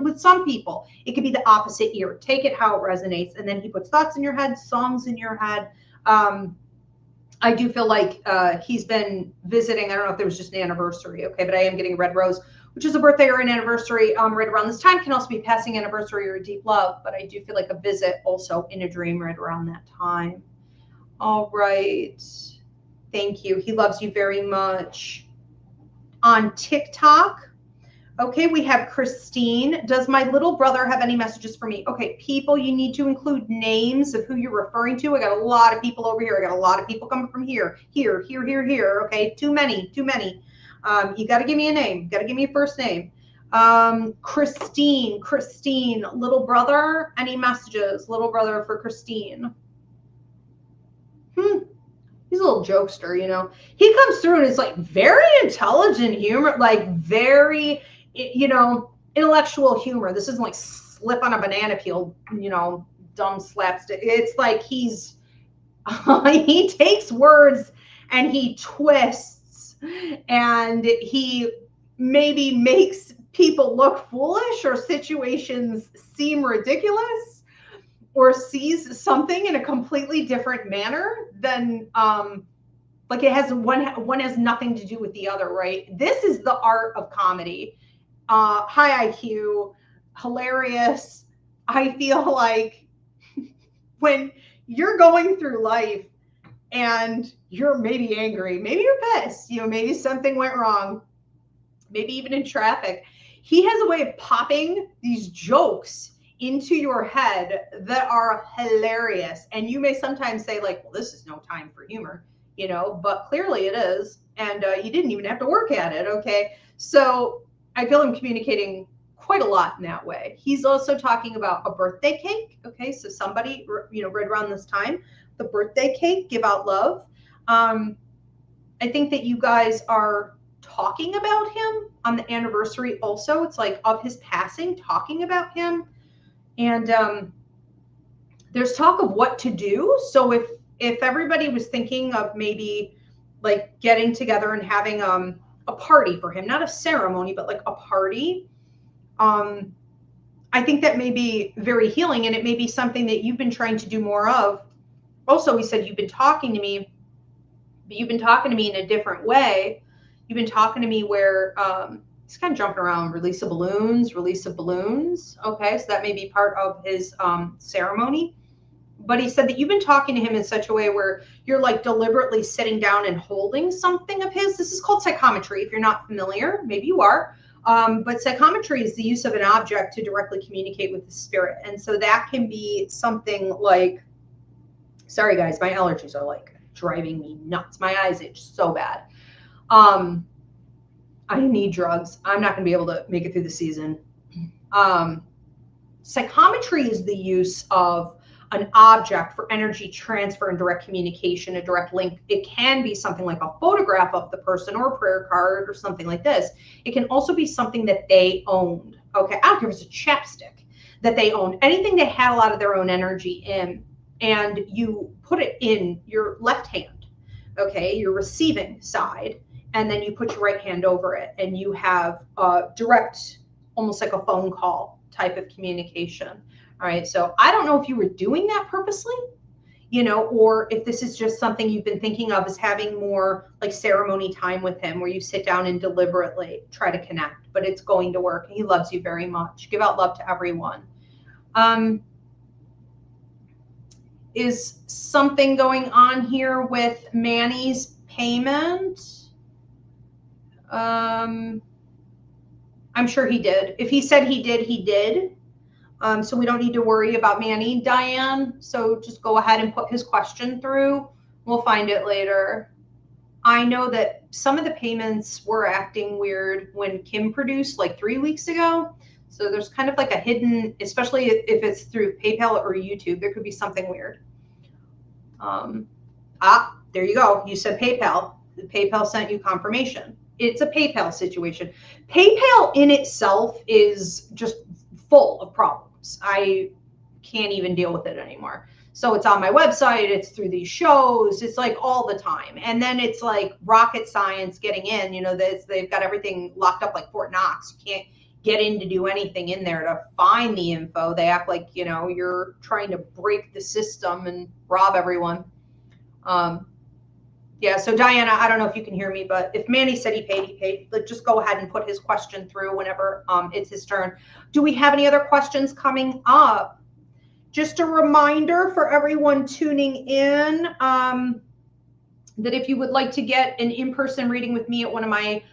with some people, it could be the opposite ear. Take it how it resonates. And then he puts thoughts in your head, songs in your head. I do feel like he's been visiting. I don't know if there was just an anniversary, okay, but I am getting a red rose, which is a birthday or an anniversary right around this time. Can also be passing anniversary or a deep love, but I do feel like a visit also in a dream right around that time. All right. Thank you. He loves you very much. On TikTok, okay, we have Christine. Does my little brother have any messages for me? Okay, people, you need to include names of who you're referring to. I got a lot of people over here. I got a lot of people coming from here. Okay, too many. You got to give me a name. Got to give me a first name. Christine, little brother, any messages? Little brother for Christine. He's a little jokester, you know. He comes through and it's like very intelligent humor, like very, you know, intellectual humor. This isn't like slip on a banana peel, you know, dumb slapstick. It's like he's, he takes words and he twists, and he maybe makes people look foolish or situations seem ridiculous, or sees something in a completely different manner than like it has one has nothing to do with the other, right? This is the art of comedy. High IQ, hilarious. I feel like when you're going through life and you're maybe angry, maybe you're pissed, you know, maybe something went wrong, maybe even in traffic. He has a way of popping these jokes into your head that are hilarious. And you may sometimes say like, well, this is no time for humor, you know, but clearly it is. And you didn't even have to work at it. Okay. So I feel him communicating quite a lot in that way. He's also talking about a birthday cake. Okay. So somebody, you know, right around this time, the birthday cake, give out love. I think that you guys are talking about him on the anniversary also. It's like of his passing, talking about him. And there's talk of what to do. So if everybody was thinking of maybe like getting together and having a party for him, not a ceremony, but like a party, I think that may be very healing, and it may be something that you've been trying to do more of. Also, he said, you've been talking to me, but you've been talking to me in a different way. You've been talking to me where he's kind of jumping around, release of balloons. Okay, so that may be part of his ceremony. But he said that you've been talking to him in such a way where you're like deliberately sitting down and holding something of his. This is called psychometry. If you're not familiar, maybe you are. But psychometry is the use of an object to directly communicate with the spirit. And so that can be something like, sorry guys, my allergies are like driving me nuts. My eyes itch so bad. I need drugs. I'm not going to be able to make it through the season. Psychometry is the use of an object for energy transfer and direct communication, a direct link. It can be something like a photograph of the person or a prayer card or something like this. It can also be something that they owned. Okay, I don't care if it's a chapstick that they owned, anything they had a lot of their own energy in, and you put it in your left hand, okay, your receiving side, and then you put your right hand over it, and you have a direct, almost like a phone call type of communication. All right, so I don't know if you were doing that purposely, you know, or if this is just something you've been thinking of as having more like ceremony time with him, where you sit down and deliberately try to connect, but it's going to work. He loves you very much. Give out love to everyone. Is something going on here with Manny's payment? I'm sure he did. If he said he did, he did. So we don't need to worry about Manny, Diane. So just go ahead and put his question through. We'll find it later. I know that some of the payments were acting weird when Kim produced like 3 weeks ago. So there's kind of like a hidden, especially if it's through PayPal or YouTube, there could be something weird. There you go. You said PayPal. The PayPal sent you confirmation. It's a PayPal situation. PayPal in itself is just full of problems. I can't even deal with it anymore. So it's on my website, it's through these shows, it's like all the time. And then it's like rocket science getting in, you know, they've got everything locked up like Fort Knox. You can't get in to do anything in there to find the info. They act like, you know, you're trying to break the system and rob everyone. Yeah, so Diana, I don't know if you can hear me, but if Manny said he paid, he paid. But just go ahead and put his question through whenever it's his turn. Do we have any other questions coming up? Just a reminder for everyone tuning in that if you would like to get an in-person reading with me at one of my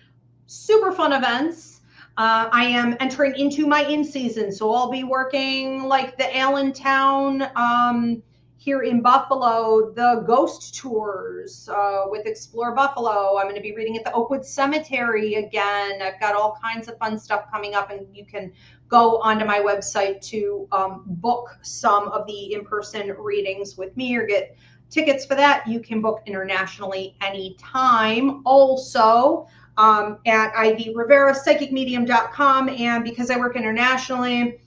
super fun events, I am entering into my in-season. So I'll be working like the Allentown, here in Buffalo, the ghost tours with Explore Buffalo. I'm going to be reading at the Oakwood Cemetery again. I've got all kinds of fun stuff coming up, and you can go onto my website to book some of the in-person readings with me or get tickets for that. You can book internationally anytime. Also, at Ivy Rivera Psychic Medium.com, and because I work internationally,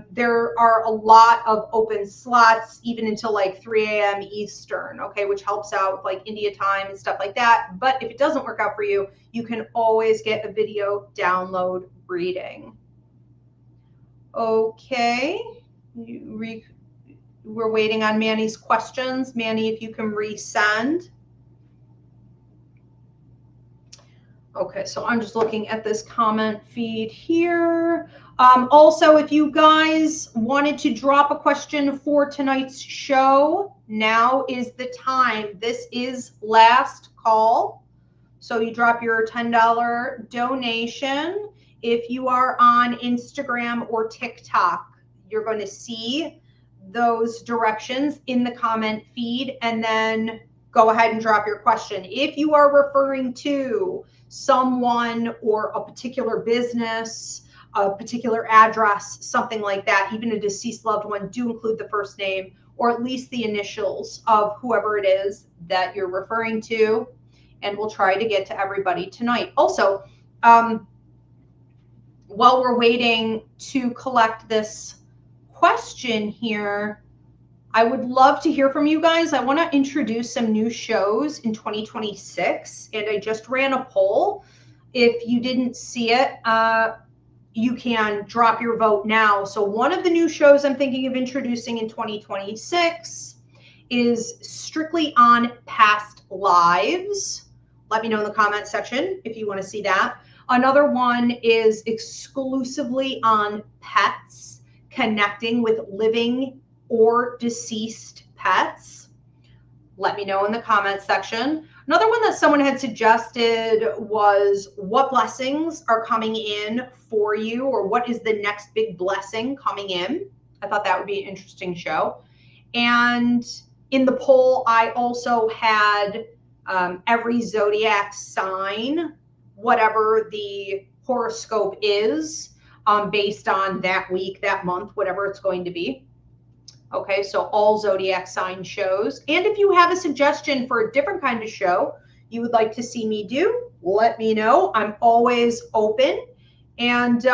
there are a lot of open slots even until like 3 a.m. Eastern, okay, which helps out with like India time and stuff like that. But if it doesn't work out for you, you can always get a video download reading. Okay, we're waiting on Manny's questions. Manny, if you can resend. Okay, so I'm just looking at this comment feed here. Also, if you guys wanted to drop a question for tonight's show, now is the time. This is last call. So you drop your $10 donation. If you are on Instagram or TikTok, you're going to see those directions in the comment feed, and then go ahead and drop your question. If you are referring to someone or a particular business, a particular address, something like that, even a deceased loved one, do include the first name or at least the initials of whoever it is that you're referring to, and we'll try to get to everybody tonight. Also, while we're waiting to collect this question here, I would love to hear from you guys. I want to introduce some new shows in 2026, and I just ran a poll. If you didn't see it, you can drop your vote now. So one of the new shows I'm thinking of introducing in 2026 is strictly on past lives. Let me know in the comment section if you want to see that. Another one is exclusively on pets, connecting with living or deceased pets. Let me know in the comment section. Another one that someone had suggested was what blessings are coming in for you, or what is the next big blessing coming in. I thought that would be an interesting show. And in the poll, I also had every zodiac sign, whatever the horoscope is, based on that week, that month, whatever it's going to be. Okay, so all zodiac sign shows. And if you have a suggestion for a different kind of show you would like to see me do, let me know. I'm always open. And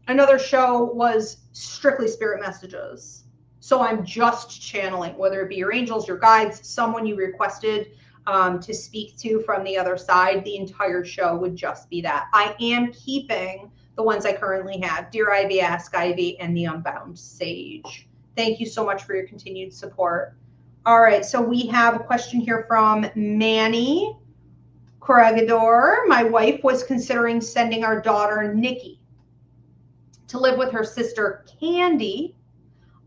another show was strictly spirit messages. So I'm just channeling, whether it be your angels, your guides, someone you requested to speak to from the other side. The entire show would just be that. I am keeping the ones I currently have: Dear Ivy, Ask Ivy, and The Unbound Sage. Thank you so much for your continued support. All right, so we have a question here from Manny Corregidor. My wife was considering sending our daughter, Nikki, to live with her sister, Candy.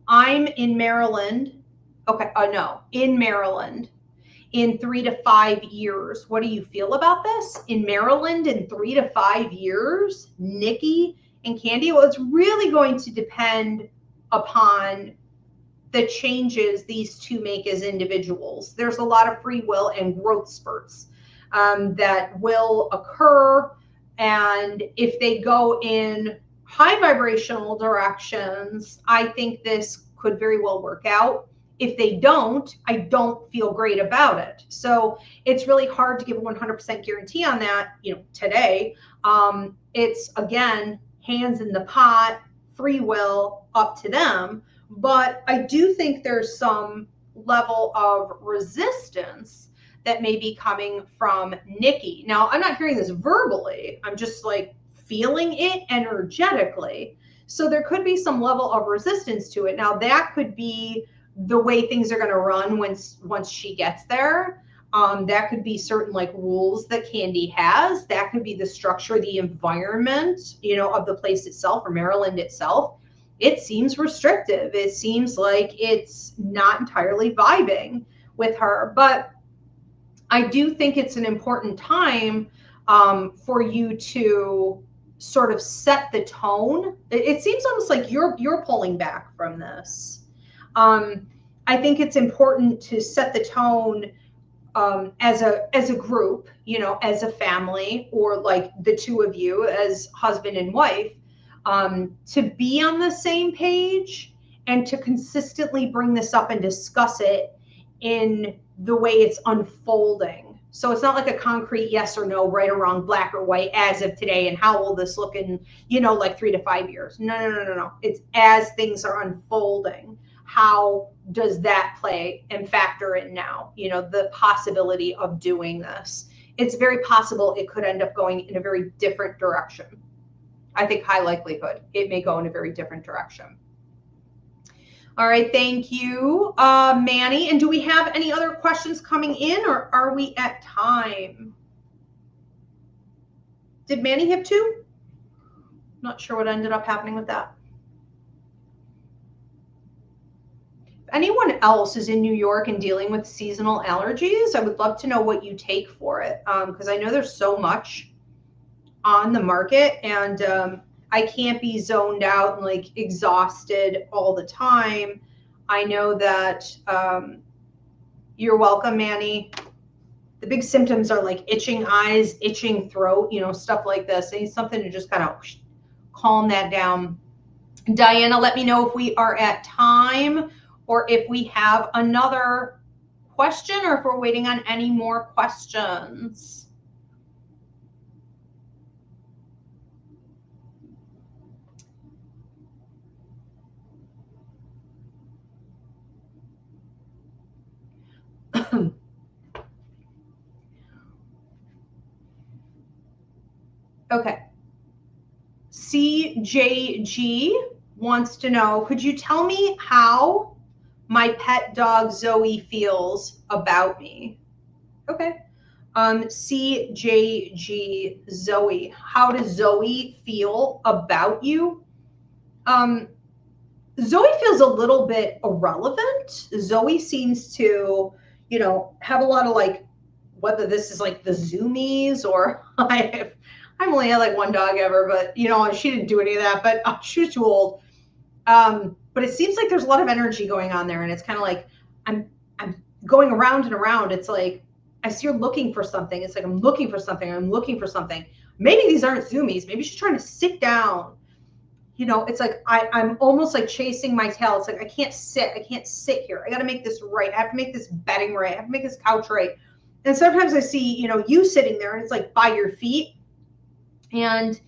I'm in Maryland. Okay, no, in Maryland in 3 to 5 years. What do you feel about this? In Maryland in 3 to 5 years, Nikki and Candy? Well, it's really going to depend upon the changes these two make as individuals. There's a lot of free will and growth spurts that will occur. And if they go in high vibrational directions, I think this could very well work out. If they don't, I don't feel great about it. So it's really hard to give a 100% guarantee on that, today. It's, again, hands in the pot, free will, up to them. But I do think there's some level of resistance that may be coming from Nikki. Now, I'm not hearing this verbally. I'm just like feeling it energetically. So there could be some level of resistance to it. Now, that could be the way things are going to run once she gets there. That could be certain rules that Candy has. That could be the structure, the environment, of the place itself, or Maryland itself. It seems restrictive. It seems like it's not entirely vibing with her. But I do think it's an important time for you to sort of set the tone. It seems almost like you're pulling back from this. I think it's important to set the tone as a group, as a family, or like the two of you as husband and wife, to be on the same page and to consistently bring this up and discuss it in the way it's unfolding. So it's not like a concrete yes or no, right or wrong, black or white, as of today, and how will this look in, 3 to 5 years. No. It's as things are unfolding. How does that play and factor in now? The possibility of doing this. It's very possible it could end up going in a very different direction. I think high likelihood it may go in a very different direction. All right, thank you, Manny. And do we have any other questions coming in, or are we at time? Did Manny have 2? Not sure what ended up happening with that. If anyone else is in New York and dealing with seasonal allergies, I would love to know what you take for it, because I know there's so much on the market, and I can't be zoned out and like exhausted all the time. I know that you're welcome, Manny. The big symptoms are like itching eyes, itching throat, you know, stuff like this. I need something to just kind of calm that down. Diana, let me know if we are at time or if we have another question or if we're waiting on any more questions. Okay. CJG wants to know, could you tell me how my pet dog Zoe feels about me? Okay. CJG Zoe, how does Zoe feel about you? Zoe feels a little bit irrelevant. Zoe seems to, you know, have a lot of like, whether this is like the zoomies or I've only had like one dog ever, but you know, she didn't do any of that, but she was too old. But it seems like there's a lot of energy going on there, and it's kind of like I'm going around and around. It's like I see her looking for something. It's like I'm looking for something. I'm looking for something. Maybe these aren't zoomies. Maybe she's trying to sit down. You know, it's like I'm almost like chasing my tail. It's like I can't sit. I can't sit here. I got to make this right. I have to make this bedding right. I have to make this couch right. And sometimes I see, you know, you sitting there, and it's like by your feet. And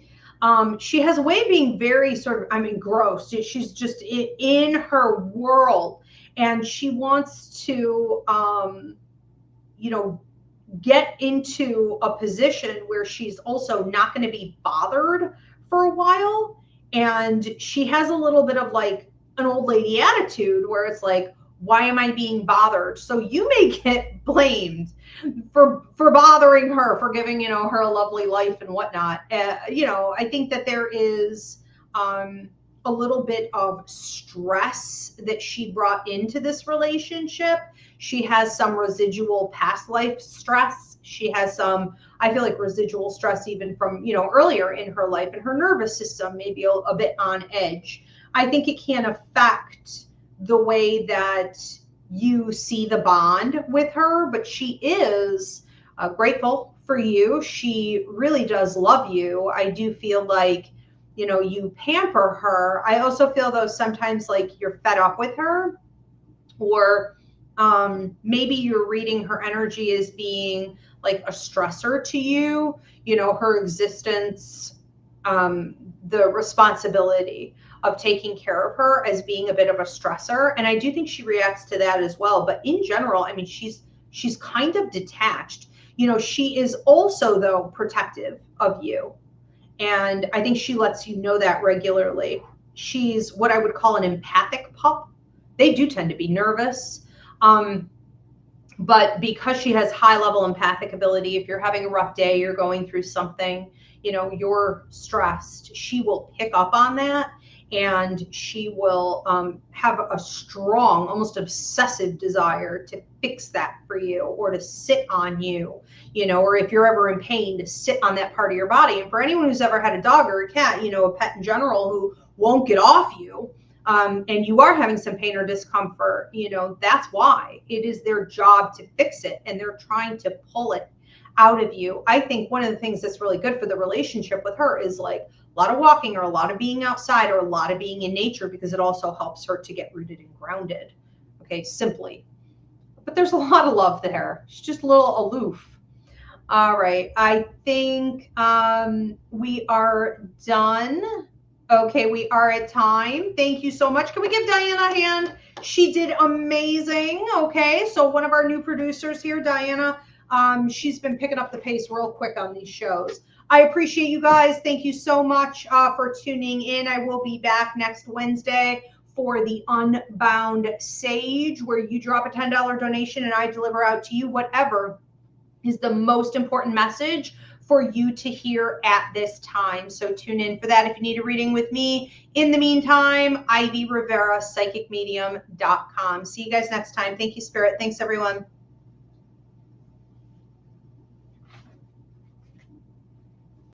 she has a way of being very sort of, engrossed. She's just in her world, and she wants to, you know, get into a position where she's also not going to be bothered for a while. And she has a little bit of like an old lady attitude where it's like, why am I being bothered? So you may get blamed for bothering her, for giving, you know, her a lovely life and whatnot. You know, I think that there is a little bit of stress that she brought into this relationship. She has some residual past life stress. She has some, I feel like, residual stress even from, you know, earlier in her life, and her nervous system may be a bit on edge. I think it can affect the way that you see the bond with her, but she is grateful for you. She really does love you. I do feel like, you know, you pamper her. I also feel though sometimes like you're fed up with her, or maybe you're reading her energy as being like a stressor to you, you know, her existence, the responsibility of taking care of her as being a bit of a stressor. And I do think she reacts to that as well. But in general, I mean, she's kind of detached. You know, she is also, though, protective of you. And I think she lets you know that regularly. She's what I would call an empathic pup. They do tend to be nervous. But because she has high level empathic ability, if you're having a rough day, you're going through something, you know, you're stressed, she will pick up on that. And she will have a strong, almost obsessive desire to fix that for you, or to sit on you, you know, or if you're ever in pain, to sit on that part of your body. And for anyone who's ever had a dog or a cat, you know, a pet in general who won't get off you, and you are having some pain or discomfort, you know, that's why. It is their job to fix it, and they're trying to pull it out of you. I think one of the things that's really good for the relationship with her is like a lot of walking, or a lot of being outside, or a lot of being in nature, because it also helps her to get rooted and grounded. Okay, simply. But there's a lot of love there. She's just a little aloof. All right, I think we are done. Okay, we are at time. Thank you so much. Can we give Diana a hand? She did amazing. Okay, so one of our new producers here, Diana, she's been picking up the pace real quick on these shows. I appreciate you guys. Thank you so much for tuning in. I will be back next Wednesday for the Unbound Sage, where you drop a $10 donation and I deliver out to you whatever is the most important message for you to hear at this time. So tune in for that if you need a reading with me. In the meantime, Ivy Rivera Psychic Medium.com. See you guys next time. Thank you, Spirit. Thanks, everyone.